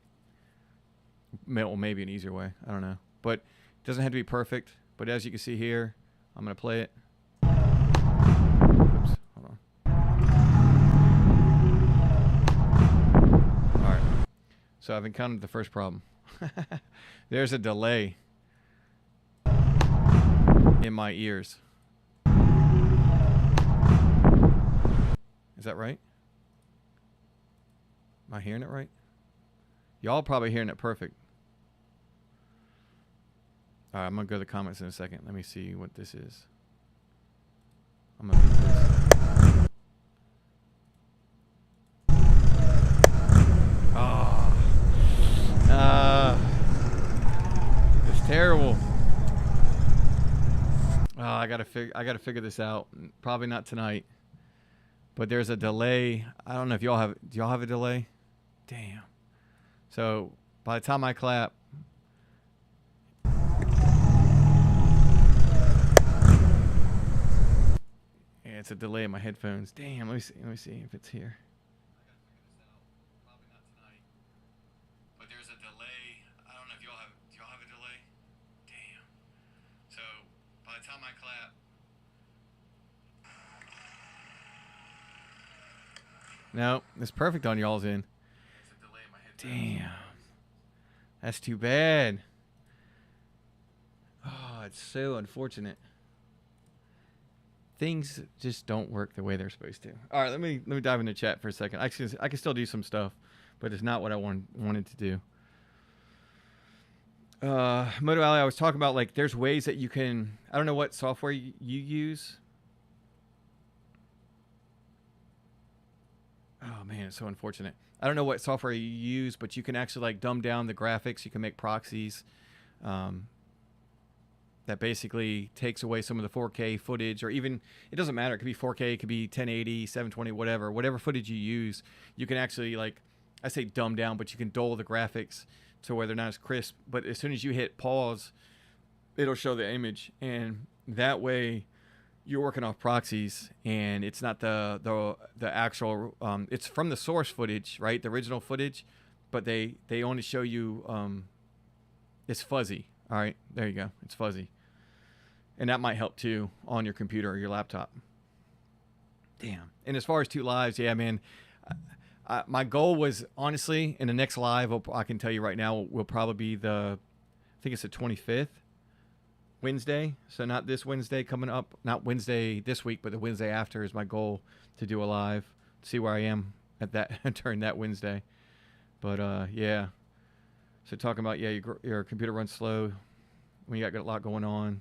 well, maybe an easier way. I don't know. But it doesn't have to be perfect. But as you can see here, I'm going to play it. Oops, hold on. All right. So I've encountered the first problem. There's a delay in my ears. Is that right? Am I hearing it right? Y'all probably hearing it perfect. All right, I'm going to go to the comments in a second. Let me see what this is. I'm going to beat this. It's terrible. I gotta figure this out. Probably not tonight. But there's a delay. I don't know if y'all have. Do y'all have a delay? Damn. So by the time I clap, yeah, it's a delay in my headphones. Damn. Let me see. Let me see if it's here. Time I clap. No, it's perfect on y'all's end. Damn. That's too bad. Oh, it's so unfortunate. Things just don't work the way they're supposed to. All right, let me dive into chat for a second. I can still do some stuff, but it's not what I wanted to do. Moto Alley, I was talking about, like, there's ways that you can, I don't know what software you use. Oh man, it's so unfortunate. I don't know what software you use, but you can actually, like, dumb down the graphics. You can make proxies that basically takes away some of the 4K footage, or even, it doesn't matter. It could be 4K, it could be 1080, 720, whatever footage you use. You can actually, like, I say dumb down, but you can dull the graphics to where they're not as crisp. But as soon as you hit pause, it'll show the image, and that way you're working off proxies, and it's not the actual it's from the source footage, right, the original footage, but they only show you it's fuzzy. All right, there you go, it's fuzzy, and that might help too on your computer or your laptop. Damn. And as far as 2 lives, yeah, man, my goal was, honestly, in the next live, I can tell you right now, will probably be I think it's the 25th, Wednesday. So not this Wednesday coming up, not Wednesday this week, but the Wednesday after is my goal to do a live, see where I am at that during that Wednesday. But yeah. So talking about, yeah, your computer runs slow when you got a lot going on.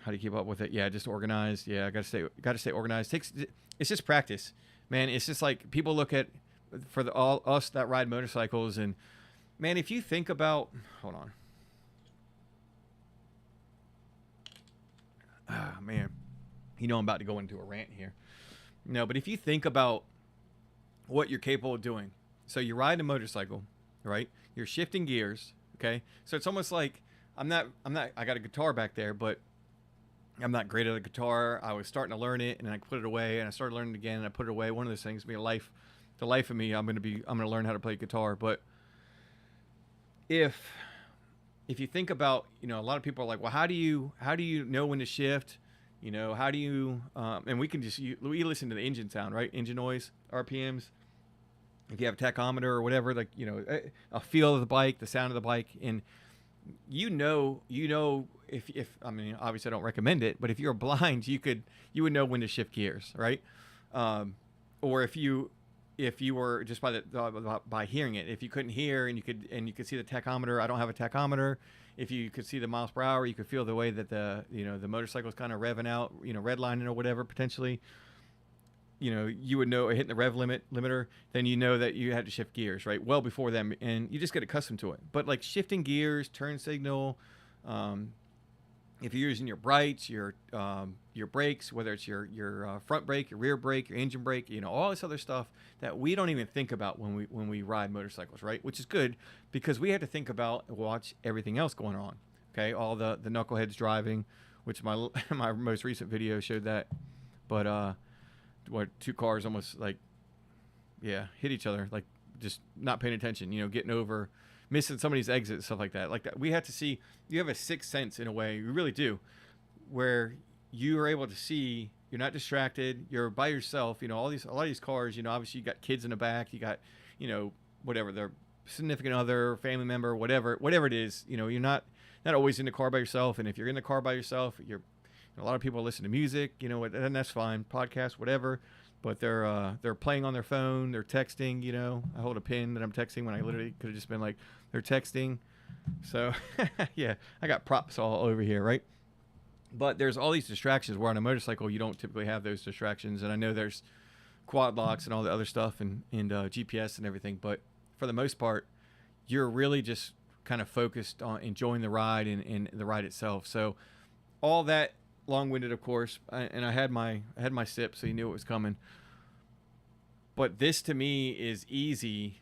How do you keep up with it? Yeah, just organized. Yeah, got to stay organized. It's just practice. Man, it's just like people look at, for all us that ride motorcycles, and man, if you think about, hold on. Ah, man, you know I'm about to go into a rant here. No, but if you think about what you're capable of doing, so you're riding a motorcycle, right? You're shifting gears, okay? So it's almost like I got a guitar back there, but I'm not great at a guitar. I was starting to learn it, and then I put it away, and I started learning it again, and I put it away. One of those things, the life of me, I'm gonna learn how to play guitar. But if you think about, you know, a lot of people are like, well, how do you know when to shift? You know, how do you? And we can we listen to the engine sound, right? Engine noise, RPMs. If you have a tachometer or whatever, like, you know, a feel of the bike, the sound of the bike, and you know, if I mean, obviously I don't recommend it, but if you're blind, you would know when to shift gears, right? Or if you were just by hearing it, if you couldn't hear and you could see the tachometer, I don't have a tachometer. If you could see the miles per hour, you could feel the way that the motorcycle's kind of revving out, you know, redlining or whatever potentially. You know, you would know hitting the rev limiter, then you know that you had to shift gears, right? Well before them, and you just get accustomed to it. But like shifting gears, turn signal, if you're using your brights, your brakes, whether it's your front brake, your rear brake, your engine brake, you know, all this other stuff that we don't even think about when we ride motorcycles, right? Which is good, because we have to think about and watch everything else going on. Okay, all the knuckleheads driving, which my most recent video showed that, but 2 cars almost hit each other, like just not paying attention, getting over, missing somebody's exit, stuff like that. Like that, we have to see. You have a sixth sense in a way. You really do, where you are able to see. You're not distracted. You're by yourself. A lot of these cars. Obviously you got kids in the back. You got, whatever their significant other, family member, whatever it is. You're not always in the car by yourself. And if you're in the car by yourself, a lot of people listen to music. And that's fine. Podcast, whatever. But they're playing on their phone. They're texting. I hold a pin that I'm texting when I literally could have just been like, they're texting. So yeah, I got props all over here, right? But there's all these distractions where on a motorcycle you don't typically have those distractions. And I know there's quad locks and all the other stuff and GPS and everything. But for the most part, you're really just kind of focused on enjoying the ride and the ride itself. So all that long-winded, of course, and I had my sip, so you knew it was coming. But this to me is easy.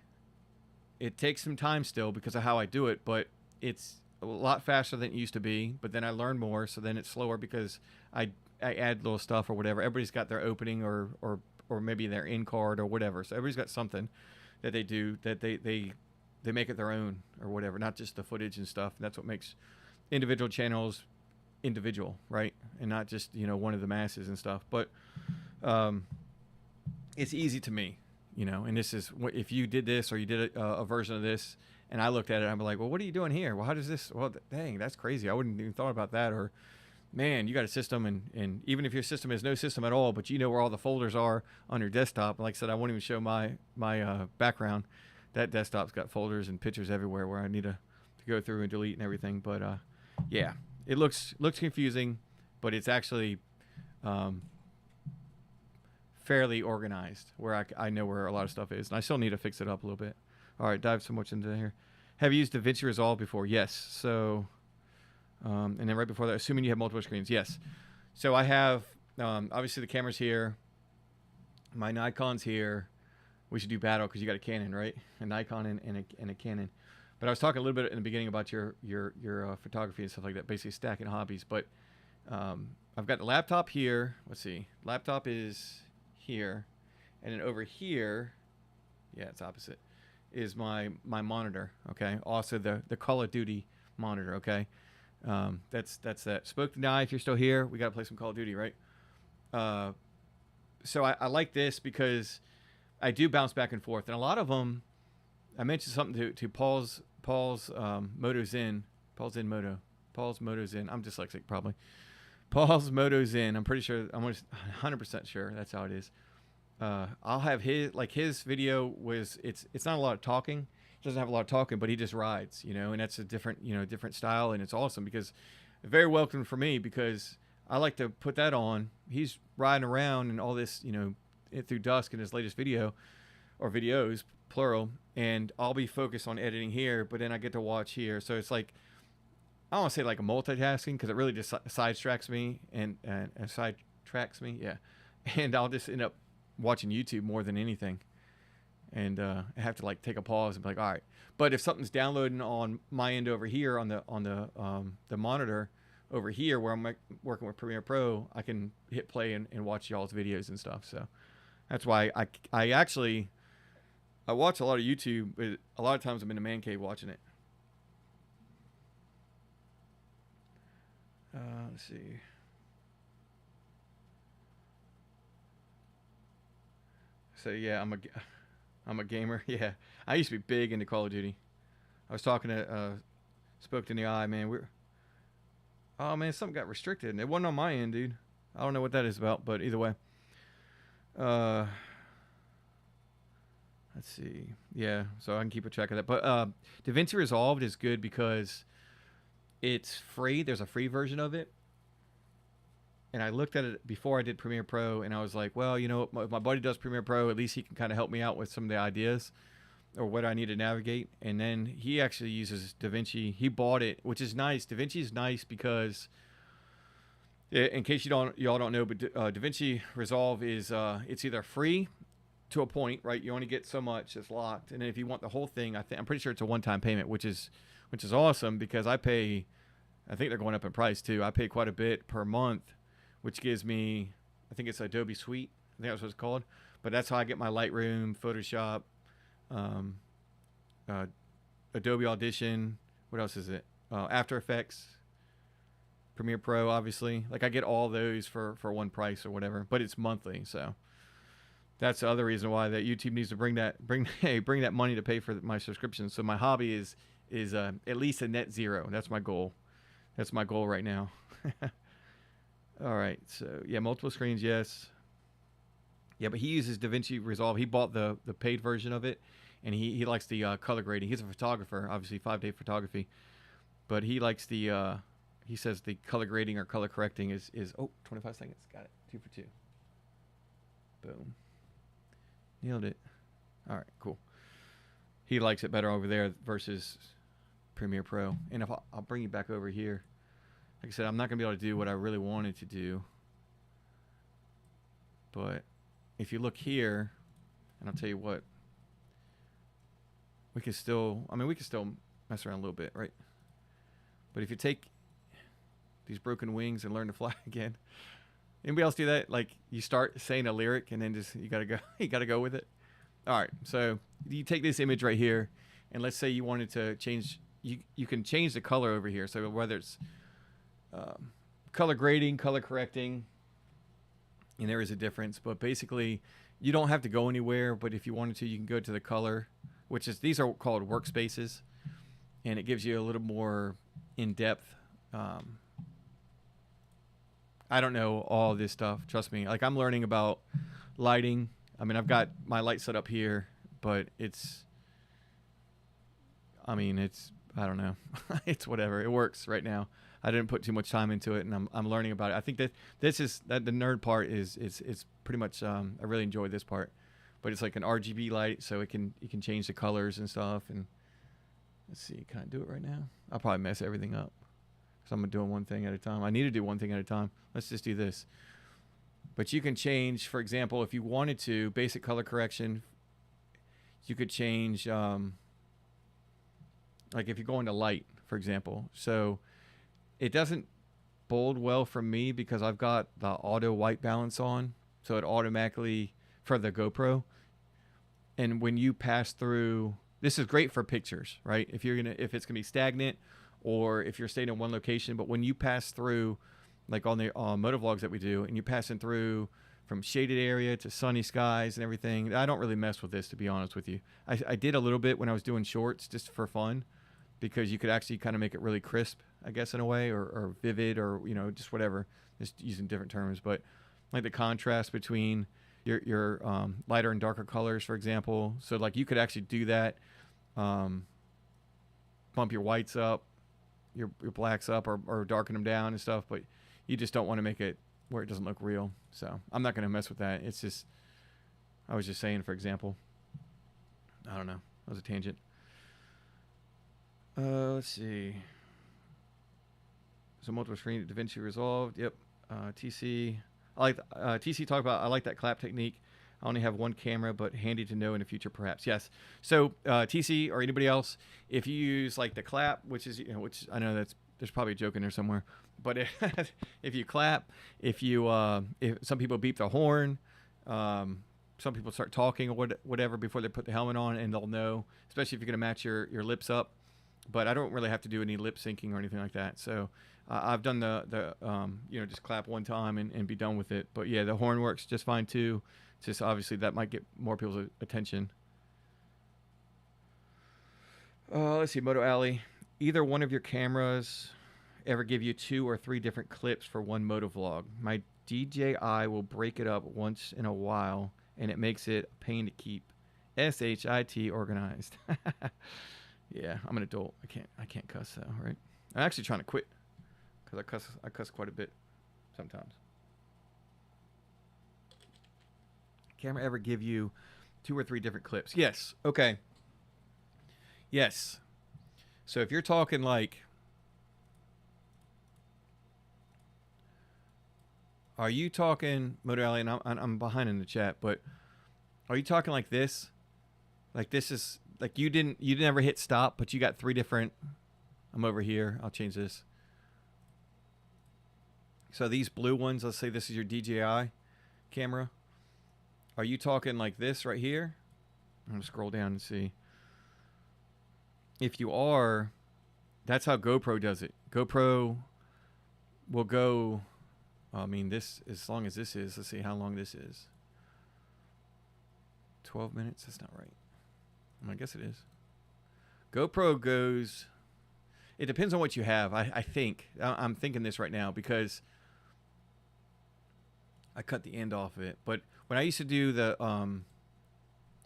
It takes some time still because of how I do it, but it's a lot faster than it used to be. But then I learn more, so then it's slower because I add little stuff or whatever. Everybody's got their opening or maybe their in card or whatever. So everybody's got something that they do that they make it their own or whatever, not just the footage and stuff. And that's what makes individual channels individual, right? And not just one of the masses and stuff. But it's easy to me, and this is what if you did this or you did a version of this and I looked at it, I'm like, well, what are you doing here? Well, how does this, well, dang, that's crazy, I wouldn't even thought about that. Or man, you got a system, and even if your system is no system at all, but where all the folders are on your desktop. Like I said, I won't even show my background. That desktop's got folders and pictures everywhere where I need to go through and delete and everything. But yeah, it looks confusing, but it's actually fairly organized where I know where a lot of stuff is, and I still need to fix it up a little bit. All right, dive so much into here. Have you used DaVinci Resolve before? Yes. So, and then right before that, assuming you have multiple screens, yes. So I have obviously the camera's here, my Nikon's here. We should do battle because you got a Canon, right? A Nikon and a Canon. But I was talking a little bit in the beginning about your photography and stuff like that, basically stacking hobbies. But I've got the laptop here. Let's see. Laptop is here. And then over here, yeah, it's opposite, is my monitor, okay? Also the Call of Duty monitor, okay? That's that. Spoke to Die, if you're still here, we got to play some Call of Duty, right? So I like this because I do bounce back and forth. And a lot of them, I mentioned something to Paul's Moto Zen. Paul's Moto Zen. I'm dyslexic, probably. Paul's Moto Zen. I'm pretty sure, I'm 100% sure that's how it is. I'll have his video was, it's not a lot of talking. It doesn't have a lot of talking, but he just rides, and that's a different style. And it's awesome because very welcome for me because I like to put that on. He's riding around and all this, through dusk in his latest video or videos, plural. And I'll be focused on editing here, but then I get to watch here. So it's like, I don't want to say like a multitasking because it really just sidetracks me and sidetracks me. Yeah. And I'll just end up watching YouTube more than anything. And I have to like take a pause and be like, all right. But if something's downloading on my end over here on the monitor over here where I'm working with Premiere Pro, I can hit play and watch y'all's videos and stuff. So that's why I watch a lot of YouTube, but a lot of times I'm in the man cave watching it. Let's see. So yeah, I'm a gamer. Yeah, I used to be big into Call of Duty. I was talking to Spoke to the Eye, man. Oh man, something got restricted, and it wasn't on my end, dude. I don't know what that is about, but either way. Let's see. Yeah, so I can keep a track of that. But DaVinci Resolved is good because it's free. There's a free version of it. And I looked at it before I did Premiere Pro, and I was like, well, if my buddy does Premiere Pro, at least he can kind of help me out with some of the ideas or what I need to navigate. And then he actually uses DaVinci. He bought it, which is nice. DaVinci is nice because, in case y'all don't know, but DaVinci Resolve is it's either free to a point, right? You only get so much that's locked, and then if you want the whole thing, I'm pretty sure it's a one-time payment, which is awesome because I think they're going up in price too. I pay quite a bit per month, which gives me, I think it's Adobe Suite. I think that's what it's called. But that's how I get my Lightroom, Photoshop, um, Adobe Audition. What else is it? After Effects, Premiere Pro, obviously. Like I get all those for one price or whatever, but it's monthly, so that's the other reason why that YouTube needs to bring that money to pay for my subscription. So my hobby is at least a net zero. That's my goal. That's my goal right now. All right, so yeah, multiple screens, yes. Yeah, but he uses DaVinci Resolve. He bought the paid version of it, and he likes the color grading. He's a photographer, obviously 5-day photography, but he likes the he says the color grading or color correcting is 25 seconds. Got it. 2 for 2. Boom. Nailed it. All right, cool. He likes it better over there versus Premiere Pro. And if I'll bring you back over here. Like I said, I'm not going to be able to do what I really wanted to do. But if you look here, and I'll tell you what, we can still mess around a little bit, right? But if you take these broken wings and learn to fly again, anybody else do that? Like you start saying a lyric and then just you gotta go with it. All right, so you take this image right here, and let's say you wanted to change. You can change the color over here. So whether it's color grading, color correcting, and there is a difference. But basically, you don't have to go anywhere. But if you wanted to, you can go to the color, which is these are called workspaces, and it gives you a little more in depth. I don't know all this stuff. Trust me. Like I'm learning about lighting. I mean, I've got my light set up here, but I don't know. It's whatever. It works right now. I didn't put too much time into it, and I'm learning about it. I think that the nerd part is pretty much. I really enjoy this part, but it's like an RGB light, so you can change the colors and stuff. And let's see, can I do it right now? I'll probably mess everything up. So I'm doing one thing at a time. I need to do one thing at a time. Let's just do this. But you can change, for example, if you wanted to, basic color correction, you could change, like if you go into light, for example. So it doesn't bold well for me because I've got the auto white balance on. So it automatically, for the GoPro. And when you pass through, this is great for pictures, right? If it's gonna be stagnant, or if you're staying in one location, but when you pass through, like on the motovlogs that we do, and you're passing through from shaded area to sunny skies and everything, I don't really mess with this, to be honest with you. I did a little bit when I was doing shorts just for fun, because you could actually kind of make it really crisp, I guess, in a way, or vivid, or just whatever, just using different terms. But like the contrast between your lighter and darker colors, for example. So like you could actually do that, bump your whites up, your blacks up, or darken them down and stuff, but you just don't want to make it where it doesn't look real. So I'm not going to mess with that. It's just, I was just saying, for example, I don't know, that was a tangent. Let's see. So multiple screen, DaVinci Resolve. Yep. TC. I like TC talk about. I like that clap technique. I only have one camera, but handy to know in the future, perhaps. Yes. So TC or anybody else, if you use like the clap, which is which I know there's probably a joke in there somewhere, but if you clap, if some people beep the horn, some people start talking or whatever before they put the helmet on, and they'll know, especially if you're gonna match your lips up. But I don't really have to do any lip syncing or anything like that. So I've done the just clap one time and be done with it. But yeah, the horn works just fine too. It's just obviously that might get more people's attention. Let's see, Moto Alley. Either one of your cameras ever give you 2 or 3 different clips for one moto vlog? My DJI will break it up once in a while, and it makes it a pain to keep SHIT organized. Yeah, I'm an adult. I can't cuss though, right? I'm actually trying to quit because I cuss quite a bit sometimes. Camera ever give you 2 or 3 different clips? Yes. Okay. Yes. So if you're talking like, are you talking, Modality, and I'm behind in the chat, but are you talking like this? Like this is, like you didn't ever hit stop, but you got 3 different, I'm over here, I'll change this. So these blue ones, let's say this is your DJI camera. Are you talking like this right here? I'm going to scroll down and see. If you are, that's how GoPro does it. GoPro will go, I mean, this, as long as this is, let's see how long this is. 12 minutes? That's not right. I guess it is. GoPro goes, it depends on what you have, I think. I'm thinking this right now because I cut the end off of it. But when I used to do the,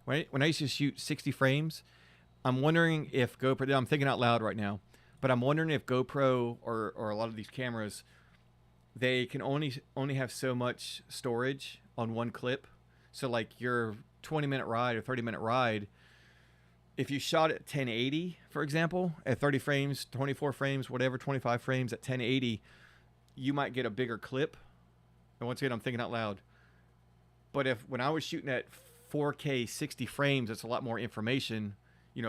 when I used to shoot 60 frames, I'm wondering if GoPro, I'm thinking out loud right now, but I'm wondering if GoPro or a lot of these cameras, they can only have so much storage on one clip. So like your 20-minute ride or 30-minute ride, if you shot at 1080, for example, at 30 frames, 24 frames, whatever, 25 frames at 1080, you might get a bigger clip. And once again, I'm thinking out loud. But when I was shooting at 4K 60 frames, it's a lot more information,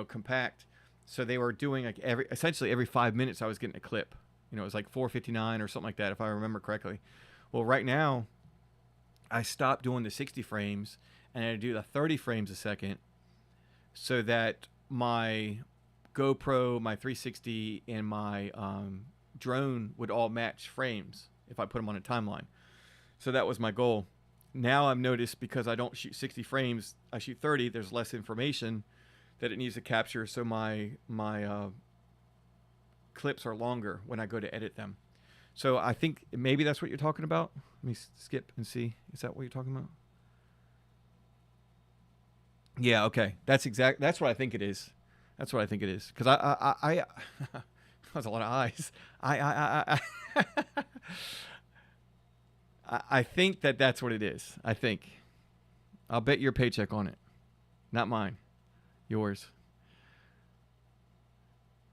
compact. So they were doing like essentially every 5 minutes I was getting a clip. It was like 459 or something like that, if I remember correctly. Well, right now, I stopped doing the 60 frames and I do the 30 frames a second so that my GoPro, my 360, and my drone would all match frames if I put them on a timeline. So that was my goal. Now I've noticed because I don't shoot 60 frames, I shoot 30, there's less information that it needs to capture, so my clips are longer when I go to edit them. So I think maybe that's what you're talking about. Let me skip and see. Is that what you're talking about? Yeah, okay. That's what I think it is. That's what I think it is. Because I that's a lot of eyes. I think that's what it is. I think. I'll bet your paycheck on it. Not mine. Yours.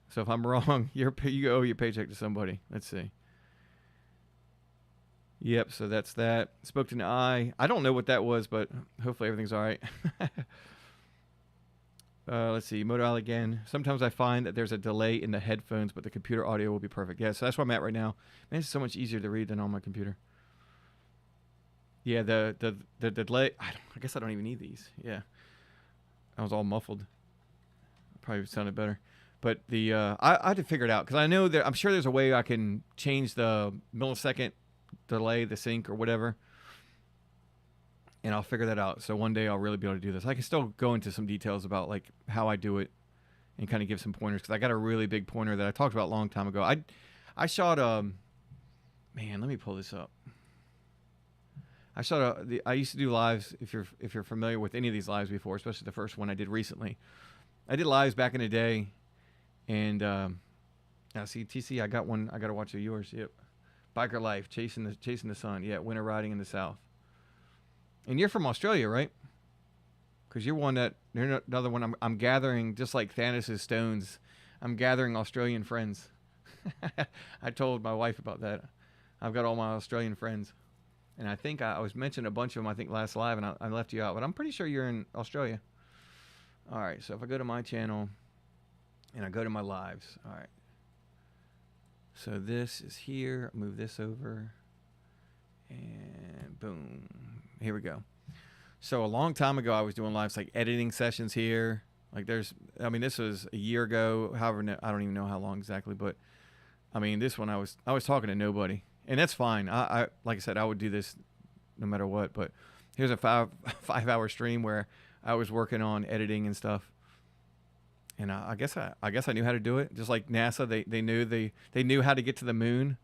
So if I'm wrong, you owe your paycheck to somebody. Let's see. Yep, so that's that. Spoke to an eye. I don't know what that was, but hopefully everything's all right. Let's see. Moto again. Sometimes I find that there's a delay in the headphones, but the computer audio will be perfect. Yeah, so that's where I'm at right now. Man, it's so much easier to read than on my computer. Yeah, the delay. I guess I don't even need these. Yeah. I was all muffled. Probably sounded better. But I had to figure it out because I know I'm sure there's a way I can change the millisecond delay, the sync or whatever, and I'll figure that out. So one day I'll really be able to do this. I can still go into some details about like how I do it and kind of give some pointers because I got a really big pointer that I talked about a long time ago. I shot man, let me pull this up. I used to do lives. If you're familiar with any of these lives before, especially the first one I did recently, I did lives back in the day. And now see TC, I got one. I got to watch yours. Yep, Biker Life, chasing the sun. Yeah, winter riding in the South. And you're from Australia, right? Because you're another one. I'm gathering just like Thanos' stones. I'm gathering Australian friends. I told my wife about that. I've got all my Australian friends, and I think I was mentioning a bunch of them. I think last live, and I left you out, but I'm pretty sure you're in Australia. All right, so if I go to my channel. And I go to my lives. All right. So this is here. Move this over. And boom. Here we go. So a long time ago, I was doing lives like editing sessions here. Like this was a year ago. However, I don't even know how long exactly. But I mean, this one I was talking to nobody. And that's fine. I like I said, I would do this no matter what. But here's a 5-hour stream where I was working on editing and stuff. And I guess I knew how to do it. Just like NASA, they knew how to get to the moon.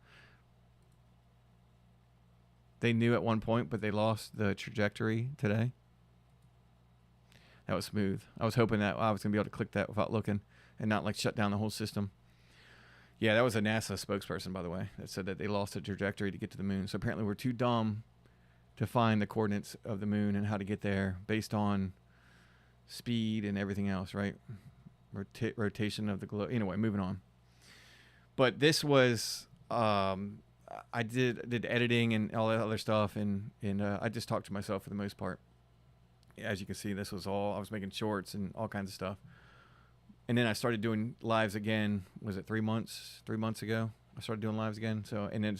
They knew at one point, but they lost the trajectory today. That was smooth. I was hoping that I was going to be able to click that without looking and not like shut down the whole system. Yeah, that was a NASA spokesperson, by the way, that said that they lost the trajectory to get to the moon. So apparently we're too dumb to find the coordinates of the moon and how to get there based on speed and everything else, right? Rotation of the globe. Anyway, moving on. But this was I did editing and all that other stuff, and I just talked to myself for the most part. As you can see, this was all I was making shorts and all kinds of stuff. And then I started doing lives again. Was it 3 months? 3 months ago, I started doing lives again. So, and then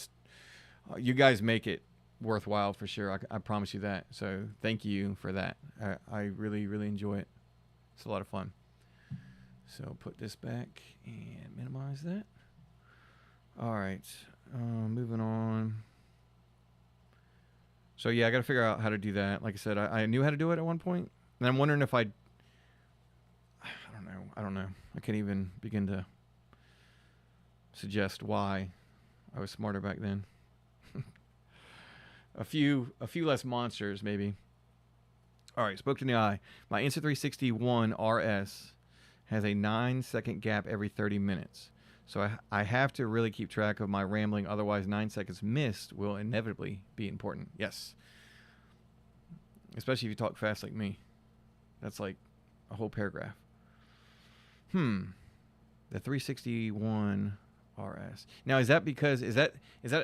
you guys make it worthwhile for sure. I promise you that. So thank you for that. I really, really enjoy it. It's a lot of fun. So put this back and minimize that. All right, moving on. So yeah, I got to figure out how to do that. Like I said, I knew how to do it at one point, and I'm wondering if I don't know. I can't even begin to suggest why I was smarter back then. a few less monsters maybe. All right, spoke to the eye. My Insta360 One RS has a 9-second gap every 30 minutes. So I have to really keep track of my rambling, otherwise 9 seconds missed will inevitably be important. Yes. Especially if you talk fast like me. That's like a whole paragraph. The 361 RS. Now, is that because is that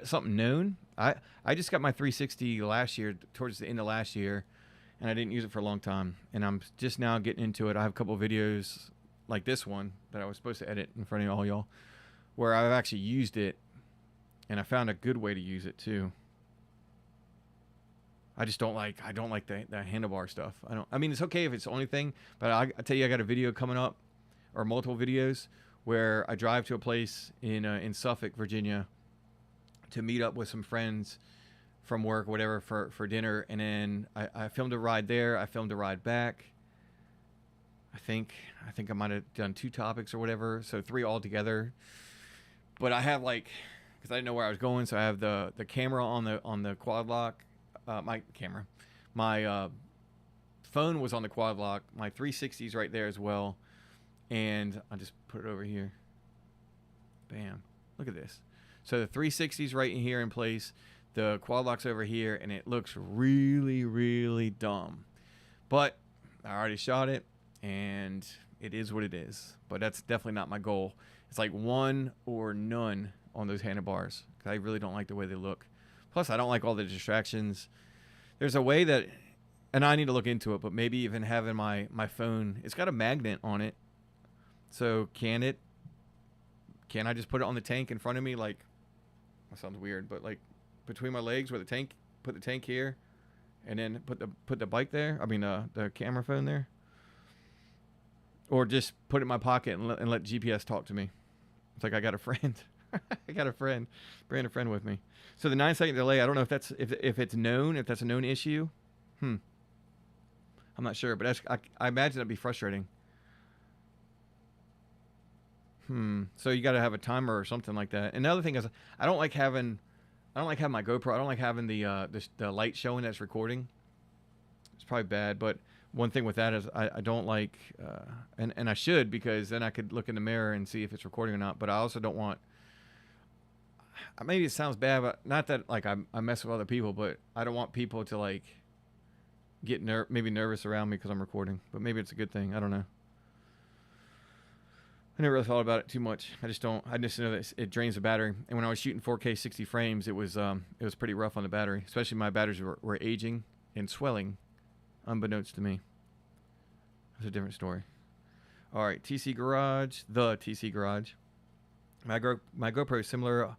something known? I just got my 360 last year, towards the end of last year, and I didn't use it for a long time, and I'm just now getting into it. I have a couple of videos like this one that I was supposed to edit in front of all y'all, where I've actually used it, and I found a good way to use it too. I don't like the handlebar stuff. I mean, it's okay if it's the only thing, but I tell you, I got a video coming up, or multiple videos, where I drive to a place in Suffolk, Virginia, to meet up with some friends from work, whatever, for dinner, and then I filmed a ride there. I filmed a ride back. I think I might have done 2 topics or whatever, so 3 altogether. But I have because I didn't know where I was going, so I have the camera on the quad lock. My phone was on the quad lock. My 360's right there as well, and I'll just put it over here. Bam! Look at this. So the 360's right in here in place. The quad lock's over here, and it looks really, really dumb. But I already shot it, and it is what it is. But that's definitely not my goal. It's like one or none on those handlebars, because I really don't like the way they look. Plus, I don't like all the distractions. There's a way that, and I need to look into it, but maybe even having my phone, it's got a magnet on it. So can I just put it on the tank in front of me? Like, that sounds weird, but like between my legs where the tank, put the tank here, and then put the bike there. I mean, the camera phone there. Or just put it in my pocket and let GPS talk to me. It's like I got a friend. I got a friend. Bring a friend with me. So the 9-second delay, I don't know if that's if it's known, if that's a known issue. I'm not sure, but I imagine that'd be frustrating. So you got to have a timer or something like that. And the other thing is, I don't like having my GoPro. I don't like having the light showing that's recording. It's probably bad, but one thing with that is I don't like, and I should, because then I could look in the mirror and see if it's recording or not. But I also don't want. Maybe it sounds bad, but not that like I mess with other people, but I don't want people to like get maybe nervous around me because I'm recording. But maybe it's a good thing. I don't know. I never really thought about it too much. I just know that it drains the battery. And when I was shooting 4K 60 frames, it was pretty rough on the battery. Especially my batteries were aging and swelling, unbeknownst to me. That's a different story. All right, TC Garage, the TC Garage. My GoPro is similar.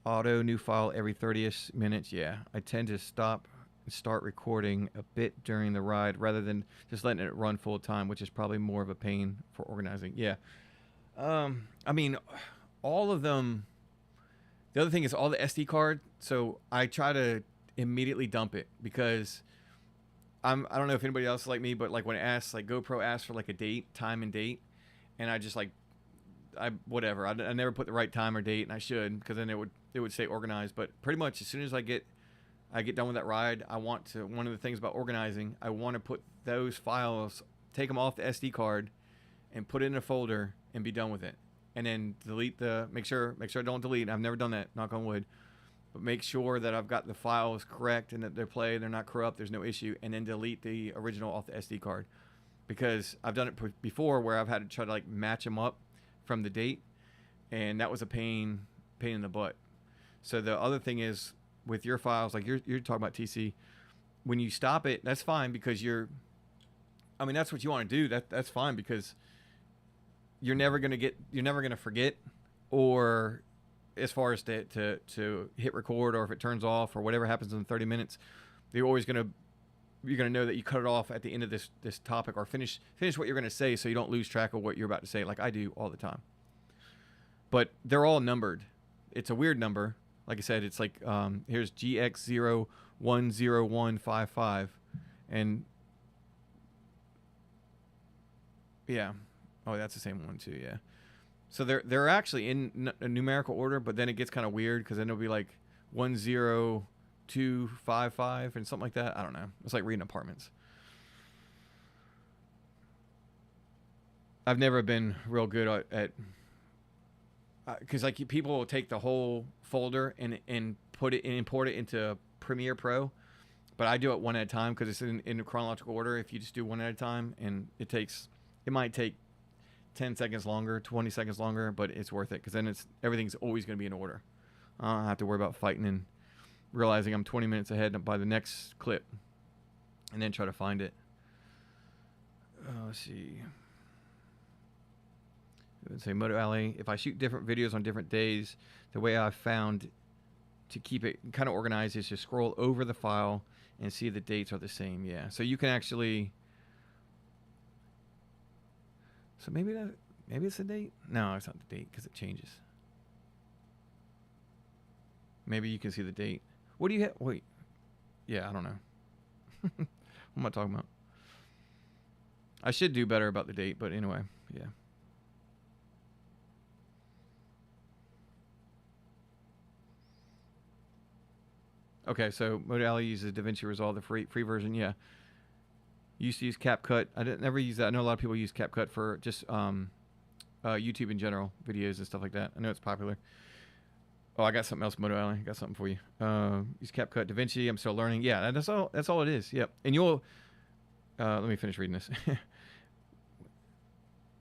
Auto new file every 30ish minutes. Yeah, I tend to stop and start recording a bit during the ride rather than just letting it run full time, which is probably more of a pain for organizing. Yeah. I mean, all of them. The other thing is all the SD card. So I try to immediately dump it because I don't know if anybody else is like me, but like when it asks, like GoPro asks for like a date, time and date, and I just like, I never put the right time or date, and I should, because then it would stay organized. But pretty much as soon as I get done with that ride, one of the things about organizing, I want to put those files, take them off the SD card, and put it in a folder and be done with it. And then make sure I don't delete. I've never done that, knock on wood. But make sure that I've got the files correct and that they're not corrupt, there's no issue, and then delete the original off the SD card. Because I've done it before where I've had to try to like match them up from the date, and that was a pain in the butt. So the other thing is with your files, like you're talking about TC, when you stop it, that's fine because that's what you want to do. That's fine because you're never gonna forget, or as far as to hit record, or if it turns off or whatever happens in 30 minutes, you're always gonna you're going to know that you cut it off at the end of this topic, or finish what you're going to say, so you don't lose track of what you're about to say, like I do all the time. But they're all numbered. It's a weird number. Like I said, it's like here's GX010155, and yeah, oh, that's the same one too. Yeah, so they're actually in a numerical order, but then it gets kind of weird because then it'll be like 10255 and something like that. I don't know. It's like reading apartments. I've never been real good at because like people will take the whole folder and import it into Premiere Pro, but I do it one at a time because it's in chronological order. If you just do one at a time, and it might take 10 seconds longer, 20 seconds longer, but it's worth it because then everything's always going to be in order. I don't have to worry about fighting and realizing I'm 20 minutes ahead by the next clip and then try to find it. Let's see. I would say Moto Alley. If I shoot different videos on different days, the way I've found to keep it kind of organized is to scroll over the file and see if the dates are the same. Yeah. So you can actually. So maybe it's the date. No, it's not the date because it changes. Maybe you can see the date. What do you have? Wait. Yeah, I don't know. What am I talking about? I should do better about the date, but anyway, yeah. Okay, so Modality uses DaVinci Resolve, the free version. Yeah. Used to use CapCut. I didn't never use that. I know a lot of people use CapCut for just YouTube in general, videos and stuff like that. I know it's popular. Oh, I got something else, Moto Alley. I got something for you. Use CapCut, DaVinci. I'm still learning. Yeah, that's all. That's all it is. Yep. And you'll. Let me finish reading this.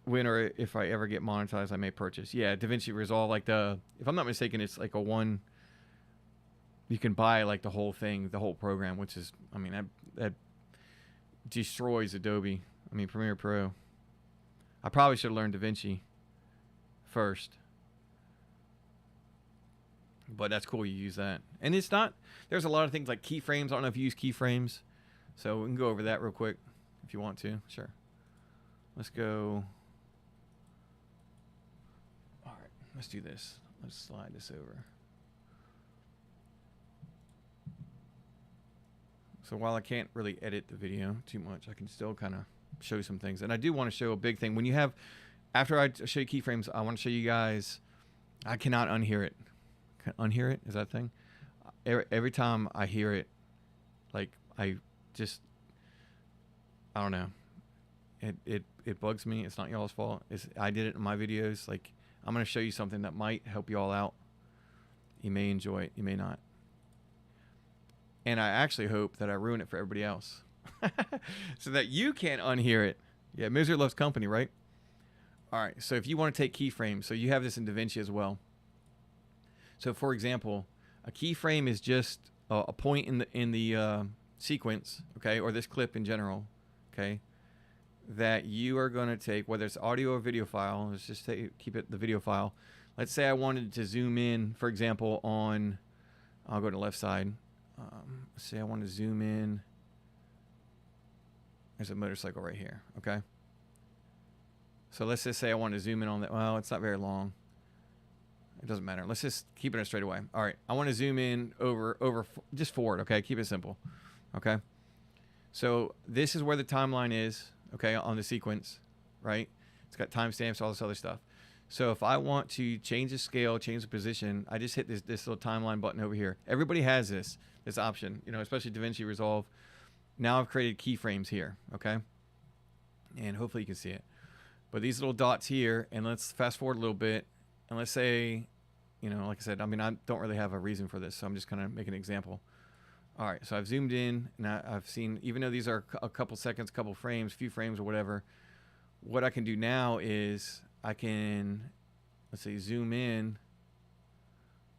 When or if I ever get monetized, I may purchase. Yeah, DaVinci Resolve. Like if I'm not mistaken, it's like a one. You can buy like the whole thing, the whole program, which is, I mean, that destroys Adobe. I mean, Premiere Pro. I probably should have learned DaVinci first. But that's cool, you use that. And it's not, there's a lot of things like keyframes. I don't know if you use keyframes. So we can go over that real quick if you want to. Sure. Let's go. All right, let's do this. Let's slide this over. So while I can't really edit the video too much, I can still kind of show some things. And I do want to show a big thing. When you have, after I show you keyframes, I want to show you guys, I cannot unhear it. Unhear it? Is that a thing? Every time I hear it, like I don't know. It bugs me. It's not y'all's fault. I did it in my videos. Like, I'm going to show you something that might help you all out. You may enjoy it. You may not. And I actually hope that I ruin it for everybody else. So that you can't unhear it. Yeah, misery loves company, right? All right, so if you want to take keyframes, so you have this in DaVinci as well. So for example, a keyframe is just a point in the sequence, okay, or this clip in general, okay, that you are going to take, whether it's audio or video file. Let's just keep it the video file. Let's say I wanted to zoom in, for example, on, I'll go to the left side. Let's say I want to zoom in. There's a motorcycle right here, okay? So let's just say I want to zoom in on that. Well, it's not very long. It doesn't matter. Let's just keep it a straight away. All right, I want to zoom in over just forward, okay? Keep it simple, okay? So this is where the timeline is, okay, on the sequence, right? It's got timestamps, all this other stuff. So if I want to change the scale, change the position, I just hit this little timeline button over here. Everybody has this option, you know, especially DaVinci Resolve. Now I've created keyframes here, okay? And hopefully you can see it. But these little dots here, and let's fast forward a little bit, and let's say, you know, like I said, I mean, I don't really have a reason for this, so I'm just kind of making an example. All right, so I've zoomed in, and I've seen, even though these are a couple seconds, couple frames, few frames or whatever, what I can do now is I can, let's say, zoom in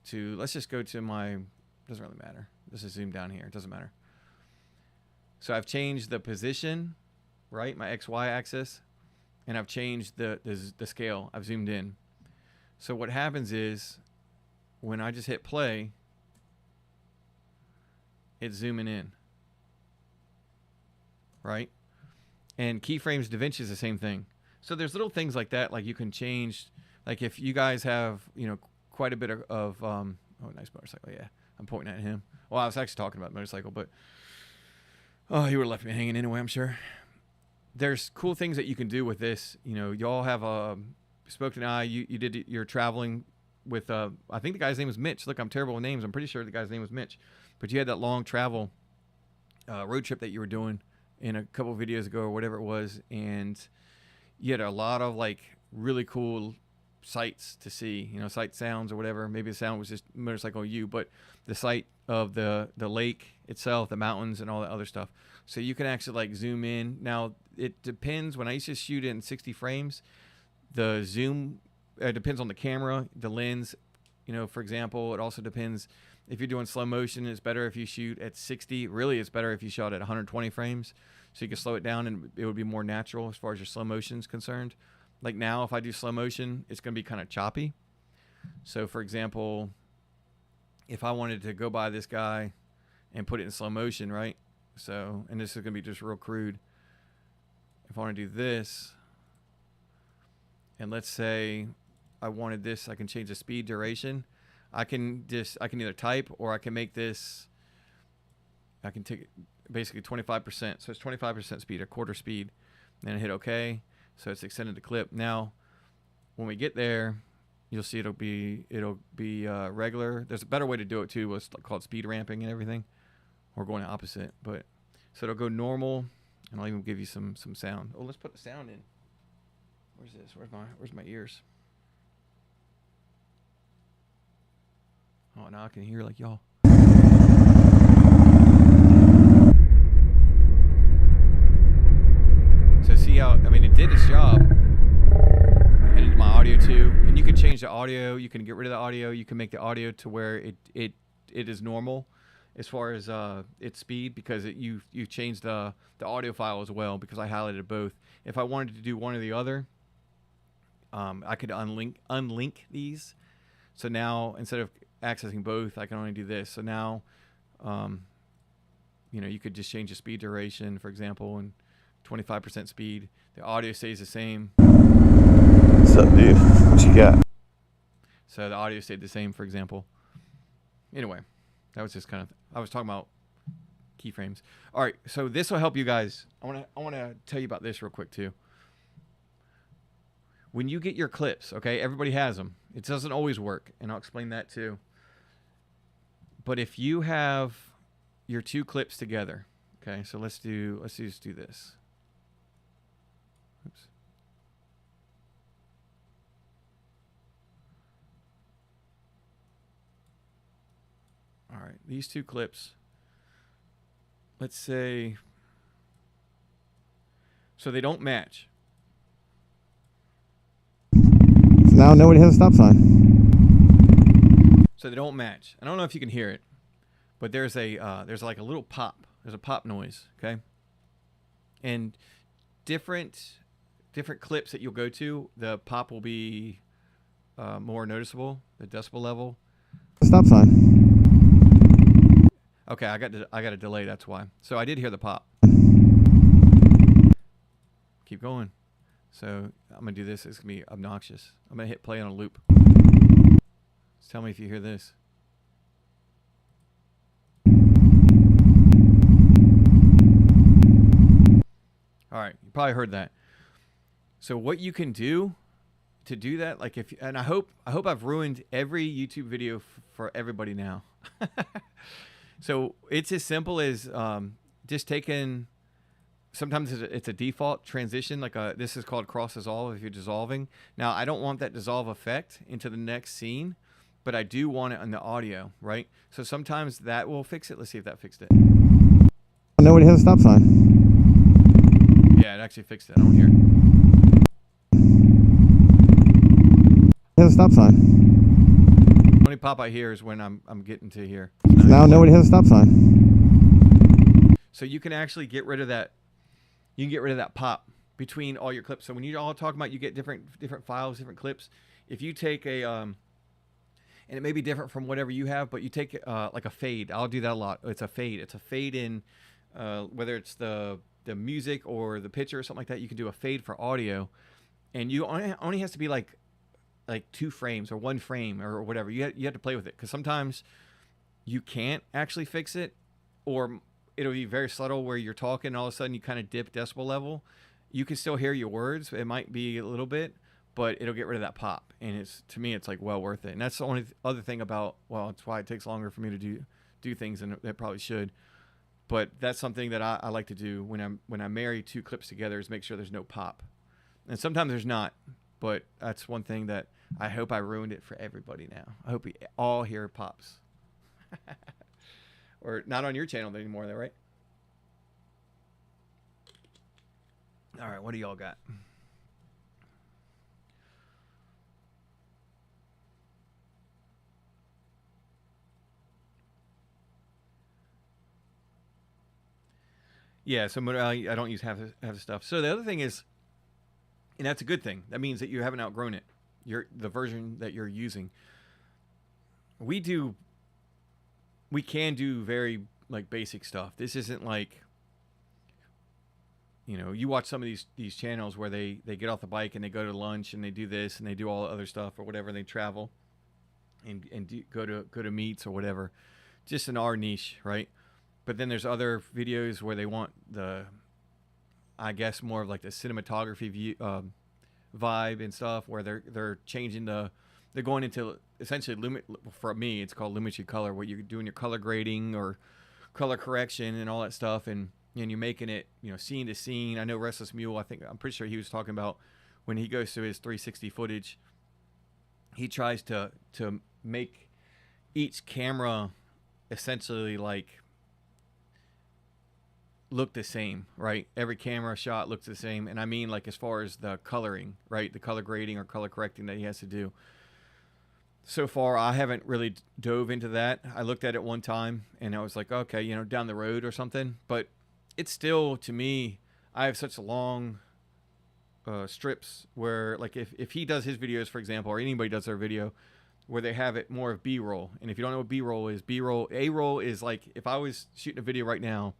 to, let's just go to my, doesn't really matter. Let's just zoom down here. It doesn't matter. So I've changed the position, right, my XY axis, and I've changed the scale. I've zoomed in. So what happens is when I just hit play, it's zooming in. right? And keyframes DaVinci is the same thing. So there's little things like that, like you can change, like if you guys have, you know, quite a bit of oh, nice motorcycle, yeah. I'm pointing at him. Well, I was actually talking about the motorcycle, but oh, he would have left me hanging anyway, I'm sure. There's cool things that you can do with this. You know, y'all have spoken to you did your traveling with I think the guy's name was Mitch. Look, I'm terrible with names. I'm pretty sure the guy's name was Mitch. But you had that long travel road trip that you were doing in a couple of videos ago or whatever it was, and you had a lot of like really cool sights to see, you know, sight sounds or whatever. Maybe the sound was just motorcycle you, but the sight of the lake itself, the mountains and all that other stuff. So you can actually like zoom in. Now it depends. When I used to shoot in 60 frames, the zoom depends on the camera, the lens, you know, for example. It also depends if you're doing slow motion. It's better if you shoot at 60. Really, it's better if you shot at 120 frames, so you can slow it down and it would be more natural as far as your slow motion is concerned. Like now, if I do slow motion, it's going to be kind of choppy. So for example, if I wanted to go by this guy and put it in slow motion, right? So, and this is going to be just real crude. If I want to do this, and let's say I wanted this, I can change the speed duration. I can either type, or I can make this, I can take basically 25%. So it's 25% speed, a quarter speed. Then I hit OK. So it's extended the clip. Now, when we get there, you'll see it'll be regular. There's a better way to do it too. It's called speed ramping and everything, or going the opposite. But so it'll go normal, and I'll even give you some sound. Oh, let's put the sound in. Where's this? Where's my ears? Oh, now I can hear like y'all. So see how, I mean, it did its job. And it did my audio too. And you can change the audio. You can get rid of the audio. You can make the audio to where it is normal as far as its speed, because you changed the audio file as well, because I highlighted both. If I wanted to do one or the other, I could unlink these. So now instead of accessing both, I can only do this. So now, you know, you could just change the speed duration, for example, and 25% speed. The audio stays the same. What's up, dude? What you got? So the audio stayed the same, for example. Anyway, that was just kind of, I was talking about keyframes. All right, so this will help you guys. I want to tell you about this real quick too. When you get your clips, okay, everybody has them. It doesn't always work, and I'll explain that too. But if you have your two clips together, okay, so let's just do this. Oops. All right, these two clips, let's say, so they don't match. Now nobody has a stop sign. So they don't match. I don't know if you can hear it, but there's like a little pop. There's a pop noise, okay? And different clips that you'll go to, the pop will be more noticeable, the decibel level. Stop sign. Okay, I got a delay, that's why. So I did hear the pop. Keep going. So I'm gonna do this. It's gonna be obnoxious. I'm gonna hit play on a loop. Just tell me if you hear this. All right, you probably heard that. So what you can do to do that, like if, and I hope I've ruined every YouTube video for everybody now. So it's as simple as just taking. Sometimes it's a default transition, like this is called cross dissolve if you're dissolving. Now I don't want that dissolve effect into the next scene, but I do want it on the audio, right? So sometimes that will fix it. Let's see if that fixed it. Nobody has a stop sign. Yeah, it actually fixed it. I don't hear it. Has a stop sign. The only pop I hear is when I'm getting to here. Now nobody has a stop sign. So you can actually get rid of that. You can get rid of that pop between all your clips. So when you all talk about, you get different files, different clips. If you take a and it may be different from whatever you have, but you take like a fade. I'll do that a lot. It's a fade. It's a fade in whether it's the the music or the picture or something like that, you can do a fade for audio, and you only has to be like 2 frames or 1 frame or whatever. You have to play with it, because sometimes you can't actually fix it, or it'll be very subtle where you're talking and all of a sudden you kind of dip decibel level. You can still hear your words. It might be a little bit, but it'll get rid of that pop. And to me, it's like well worth it. And that's the only other thing about, well, it's why it takes longer for me to do things than it probably should. But that's something that I like to do when I marry 2 clips together, is make sure there's no pop. And sometimes there's not, but that's one thing that I hope I ruined it for everybody now. I hope we all hear pops. Or not on your channel anymore, though, right? All right, what do y'all got? Yeah, so I don't use half the stuff. So the other thing is, and that's a good thing. That means that you haven't outgrown it. The version that you're using. We can do very like basic stuff. This isn't like, you know, you watch some of these channels where they get off the bike and they go to lunch and they do this and they do all the other stuff or whatever. They travel and go to meets or whatever, just in our niche, right? But then there's other videos where they want I guess more of like the cinematography view, vibe and stuff, where they're changing they're going into essentially for me it's called lumetri color, where you're doing your color grading or color correction and all that stuff, and you're making it, you know, scene to scene. I know Restless Mule, I'm pretty sure he was talking about when he goes through his 360 footage, he tries to make each camera essentially like look the same, right? Every camera shot looks the same. And I mean, like, as far as the coloring, right? The color grading or color correcting that he has to do. So far, I haven't really dove into that. I looked at it one time and I was like, okay, you know, down the road or something. But it's still, to me, I have such long strips where, like, if he does his videos, for example, or anybody does their video, where they have it more of B-roll. And if you don't know what B-roll is, A-roll is like, if I was shooting a video right now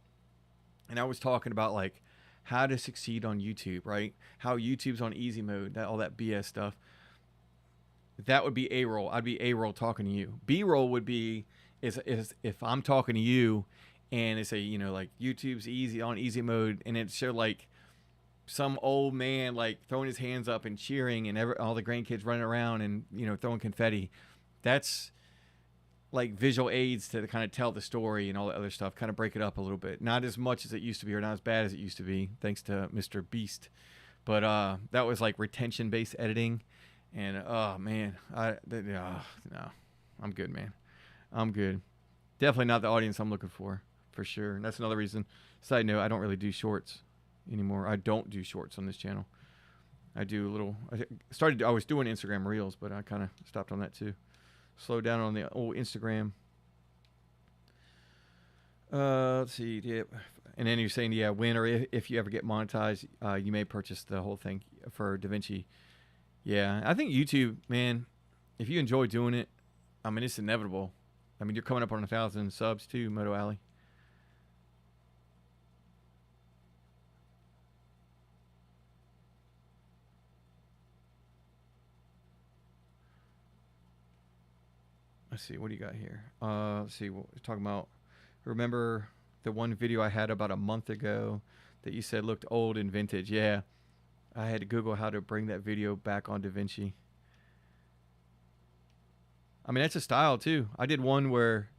and I was talking about like how to succeed on YouTube, right? How YouTube's on easy mode, all that BS stuff. That would be A-roll. I'd be A-roll talking to you. B-roll would be is if I'm talking to you and it's a, you know, like YouTube's on easy mode, and it showed like some old man like throwing his hands up and cheering, and all the grandkids running around and, you know, throwing confetti. That's like visual aids to kind of tell the story and all the other stuff, kind of break it up a little bit. Not as much as it used to be, or not as bad as it used to be, thanks to Mr. Beast. But that was like retention-based editing. And, oh, man, no, I'm good, man. I'm good. Definitely not the audience I'm looking for sure. And that's another reason. Side note, I don't really do shorts anymore. I don't do shorts on this channel. I do a little, I was doing Instagram Reels, but I kind of stopped on that too. Slow down on the old Instagram. Let's see. Yeah. And then you're saying, yeah, when or if you ever get monetized, you may purchase the whole thing for DaVinci. Yeah, I think YouTube, man, if you enjoy doing it, I mean, it's inevitable. I mean, you're coming up on 1,000 subs too, Moto Alley. Let's see, what do you got here? Let's see, what we're talking about. Remember the one video I had about a month ago that you said looked old and vintage? Yeah, I had to Google how to bring that video back on DaVinci. I mean, that's a style too. I did one where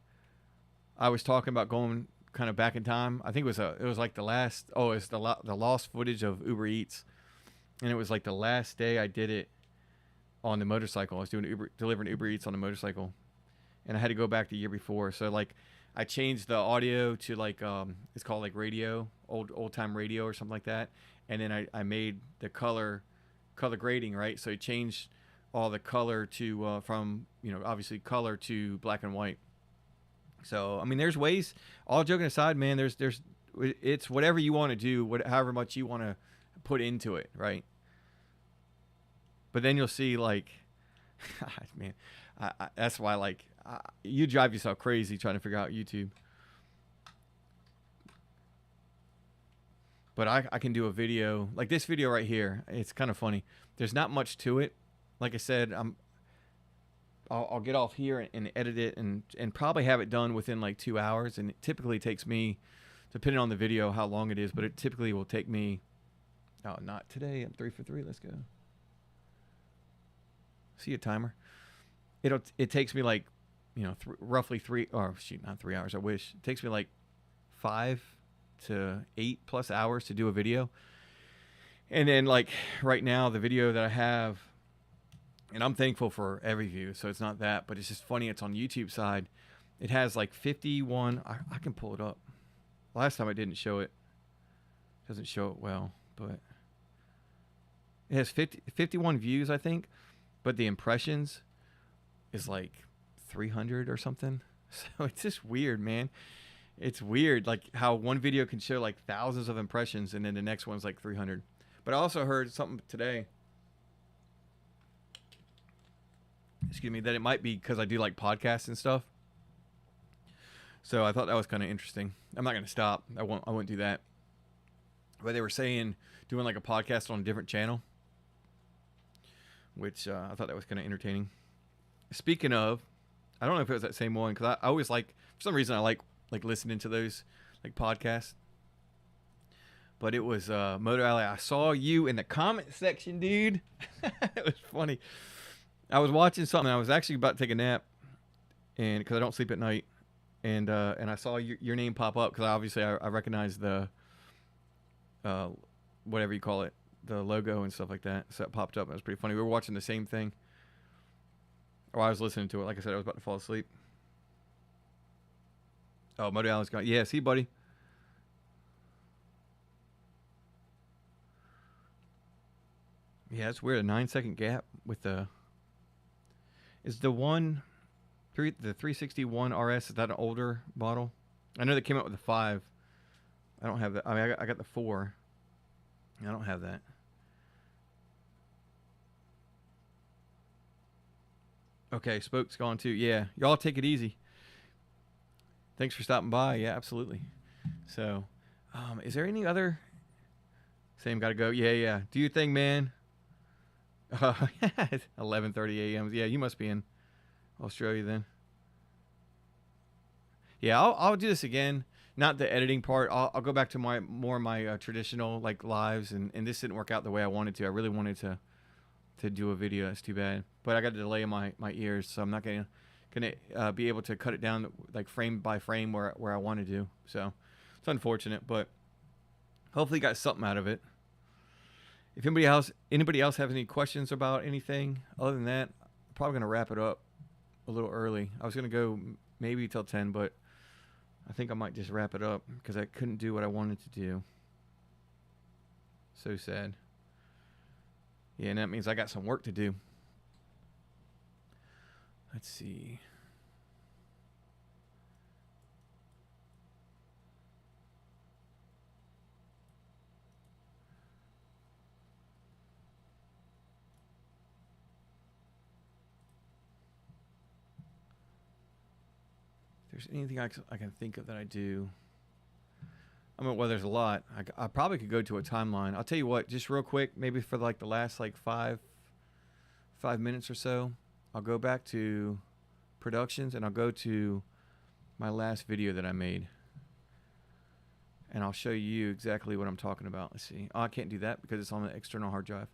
I was talking about going kind of back in time. I think it was like the last, it's the lost footage of Uber Eats. And it was like the last day I did it on the motorcycle. I was delivering Uber Eats on the motorcycle. And I had to go back the year before. So like I changed the audio to like, it's called like radio, old time radio or something like that. And then I made the color grading, right? So I changed all the color to, from, you know, obviously color to black and white. So, I mean, there's ways, all joking aside, man, it's whatever you want to do, however much you want to put into it, right? But then you'll see, like, man, that's why, like, you drive yourself crazy trying to figure out YouTube. But I can do a video like this video right here. It's kind of funny. There's not much to it. Like I said, I'll get off here and edit it and probably have it done within like 2 hours. And it typically takes me, depending on the video, how long it is, but it typically will take me, oh, not today. I'm 3 for 3. Let's go. See a timer. It takes me like, you know, roughly 3, or shoot, not 3 hours. I wish. It takes me like 5 to 8 plus hours to do a video. And then like right now, the video that I have, and I'm thankful for every view, so it's not that, but it's just funny. It's on YouTube side. It has like 51. I can pull it up. Last time I didn't show it. Doesn't show it well, but it has 51 views, I think. But the impressions is like 300 or something. So it's just weird, man. It's weird, like how one video can show like thousands of impressions and then the next one's like 300. But I also heard something today, excuse me, that it might be because I do like podcasts and stuff. So I thought that was kind of interesting. I'm not going to stop. I won't do that. But they were saying doing like a podcast on a different channel, which I thought that was kind of entertaining. Speaking of, I don't know if it was that same one, because I always like, for some reason I like listening to those like podcasts. But it was Moto Alley. I saw you in the comment section, dude. It was funny. I was watching something. I was actually about to take a nap, and because I don't sleep at night, and I saw your name pop up, because obviously I recognize the whatever you call it, the logo and stuff like that. So it popped up. It was pretty funny. We were watching the same thing. Or I was listening to it. Like I said, I was about to fall asleep. Oh, Moto Alley's gone. Yeah, see, buddy. Yeah, it's weird. A 9-second gap with the. Is the the 361 RS, is that an older model? I know they came out with the 5. I don't have that. I mean, I got the 4. I don't have that. Okay, Spoke's gone too. Yeah, y'all take it easy. Thanks for stopping by. Yeah, absolutely. So, is there any other? Same, gotta go. Yeah. Do your thing, man. 11:30 a.m. Yeah, you must be in Australia then. Yeah, I'll do this again. Not the editing part. I'll go back to my traditional like lives, and this didn't work out the way I wanted to. I really wanted to do a video. That's too bad. But I got a delay in my ears, so I'm not gonna be able to cut it down like frame by frame where I want to do. So it's unfortunate, but hopefully you got something out of it. If anybody else has any questions about anything other than that, I'm probably gonna wrap it up a little early. I was gonna go maybe till 10, but I think I might just wrap it up because I couldn't do what I wanted to do. So sad. Yeah, and that means I got some work to do. Let's see. If there's anything I can think of that I do. I mean, well, there's a lot. I probably could go to a timeline. I'll tell you what, just real quick, maybe for like the last like five minutes or so, I'll go back to productions and I'll go to my last video that I made. And I'll show you exactly what I'm talking about. Let's see. Oh, I can't do that because it's on the external hard drive.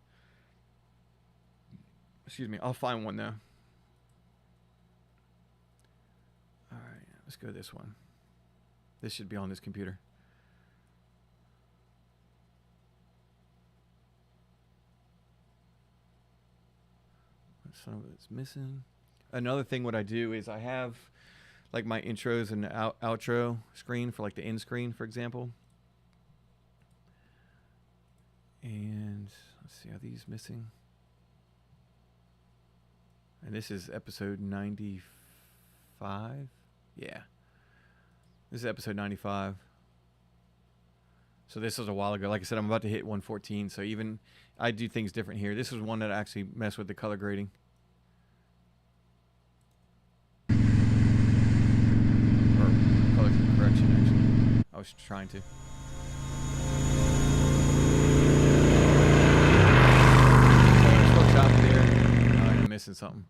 Excuse me. I'll find one though. All right, let's go this one. This should be on this computer. Some of it's missing. Another thing what I do is I have like my intros and outro screen for like the end screen, for example. And let's see, are these missing? And this is episode 95. Yeah. This is episode 95. So this was a while ago. Like I said, I'm about to hit 114. So even I do things different here. This was one that I actually messed with the color grading. Or color correction, actually. I was trying to. missing something.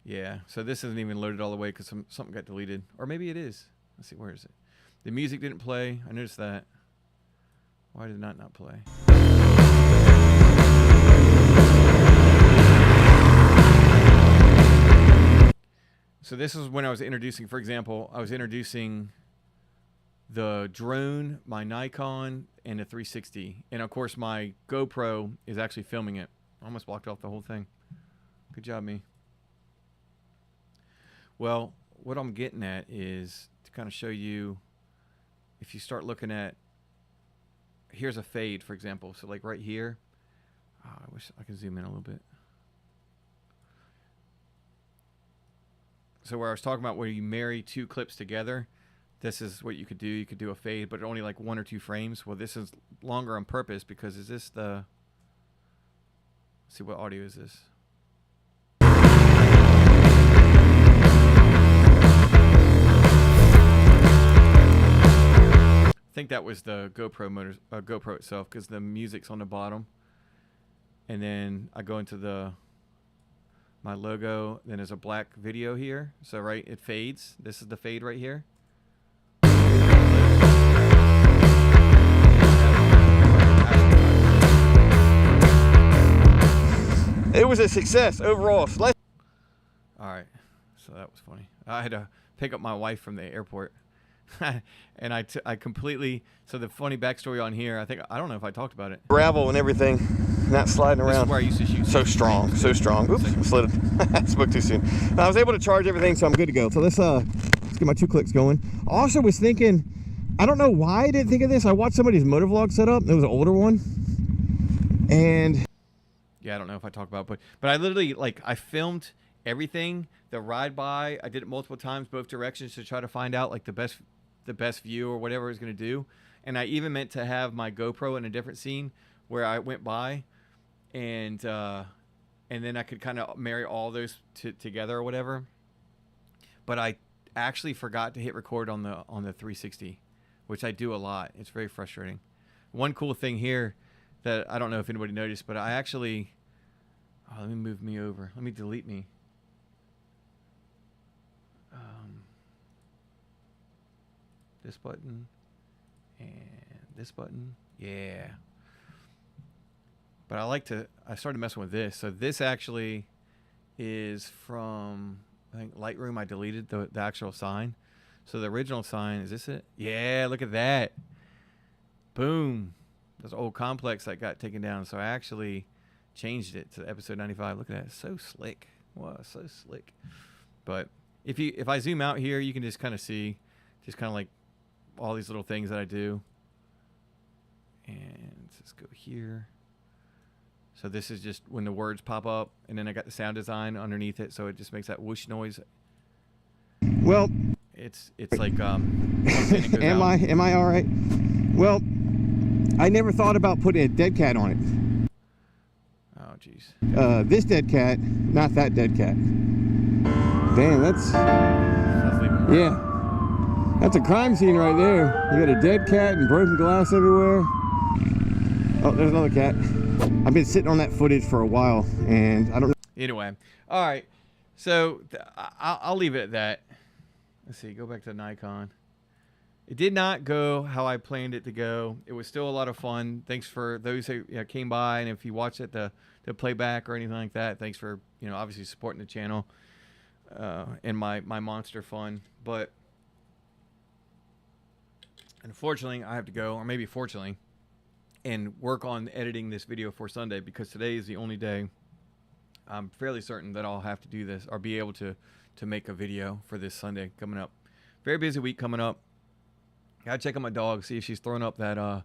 Yeah, so this isn't even loaded all the way because something got deleted. Or maybe it is. Let's see, where is it? The music didn't play. I noticed that. Why did it not play? So this is when I was introducing, for example, I was introducing the drone, my Nikon, and the 360. And of course my GoPro is actually filming it. Almost blocked off the whole thing. Good job, me. Well, what I'm getting at is to kind of show you, if you start looking at, here's a fade, for example. So like right here, I wish I could zoom in a little bit. So where I was talking about where you marry two clips together, this is what you could do. You could do a fade, but only like 1 or 2 frames. Well, this is longer on purpose because is this the, let's see, what audio is this? I think that was the GoPro itself, because the music's on the bottom. And then I go into my logo, then there's a black video here. So right, it fades. This is the fade right here. It was a success overall. All right, so that was funny. I had to pick up my wife from the airport. And I completely, so the funny backstory on here, I don't know if I talked about it. Gravel and everything, not sliding around. This is where I used to shoot. So strong, so strong. Oops, slid it. Spoke too soon. I was able to charge everything, so I'm good to go. So let's get my 2 clicks going. Also was thinking, I don't know why I didn't think of this. I watched somebody's motovlog set up. It was an older one. And yeah, I don't know if I talked about it, but I literally, like, I filmed everything, the ride by. I did it multiple times, both directions, to try to find out like the best view or whatever I was going to do. And I even meant to have my GoPro in a different scene where I went by, and then I could kind of marry all those together or whatever. But I actually forgot to hit record on the 360, which I do a lot. It's very frustrating. One cool thing here that I don't know if anybody noticed, but I actually, let me move me over. Let me delete me. This button and this button. Yeah. But I started messing with this. So this actually is from, I think, Lightroom. I deleted the actual sign. So the original sign, is this it? Yeah, look at that. Boom. This old complex that got taken down. So I actually changed it to episode 95. Look at that. It's so slick. Wow, so slick. But if I zoom out here, you can just kind of see, just kind of like all these little things that I do. And let's go here. So this is just when the words pop up, and then I got the sound design underneath it, so it just makes that whoosh noise. well, It's like am I all right? Well, I never thought about putting a dead cat on it. Oh jeez. This dead cat, not that dead cat. Damn, that's yeah. That's a crime scene right there. You got a dead cat and broken glass everywhere. Oh, there's another cat. I've been sitting on that footage for a while, and I don't know. Anyway, all right. So I'll leave it at that. Let's see. Go back to Nikon. It did not go how I planned it to go. It was still a lot of fun. Thanks for those who came by, and if you watched it, the playback or anything like that, thanks for obviously supporting the channel and my monster fun. But unfortunately, I have to go, or maybe fortunately, and work on editing this video for Sunday, because today is the only day I'm fairly certain that I'll have to do this or be able to make a video for this Sunday coming up. Very busy week coming up. Gotta check on my dog, see if she's thrown up that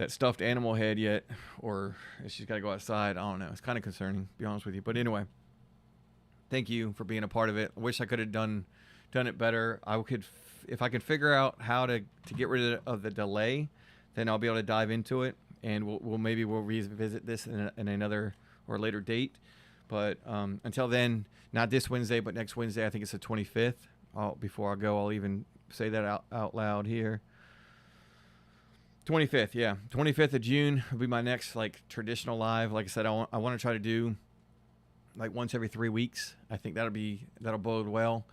stuffed animal head yet, or if she's gotta go outside. I don't know. It's kind of concerning, to be honest with you. But anyway, thank you for being a part of it. I wish I could have done it better. If I could figure out how to get rid of the delay, then I'll be able to dive into it, and we'll revisit this in another or later date. But until then, not this Wednesday, but next Wednesday, I think it's the 25th. Before I go, I'll even say that out loud here. 25th, yeah. 25th of June will be my next traditional live. Like I said, I want to try to do like once every 3 weeks. I think that'll bode well.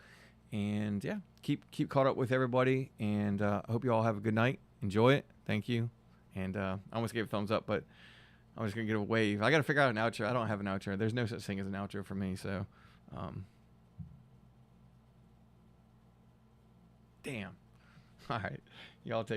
And yeah, keep caught up with everybody. And I hope you all have a good night. Enjoy it. Thank you. And I almost gave a thumbs up, but I'm just gonna give a wave. I gotta figure out an outro. I don't have an outro. There's no such thing as an outro for me. So, damn. All right, y'all take.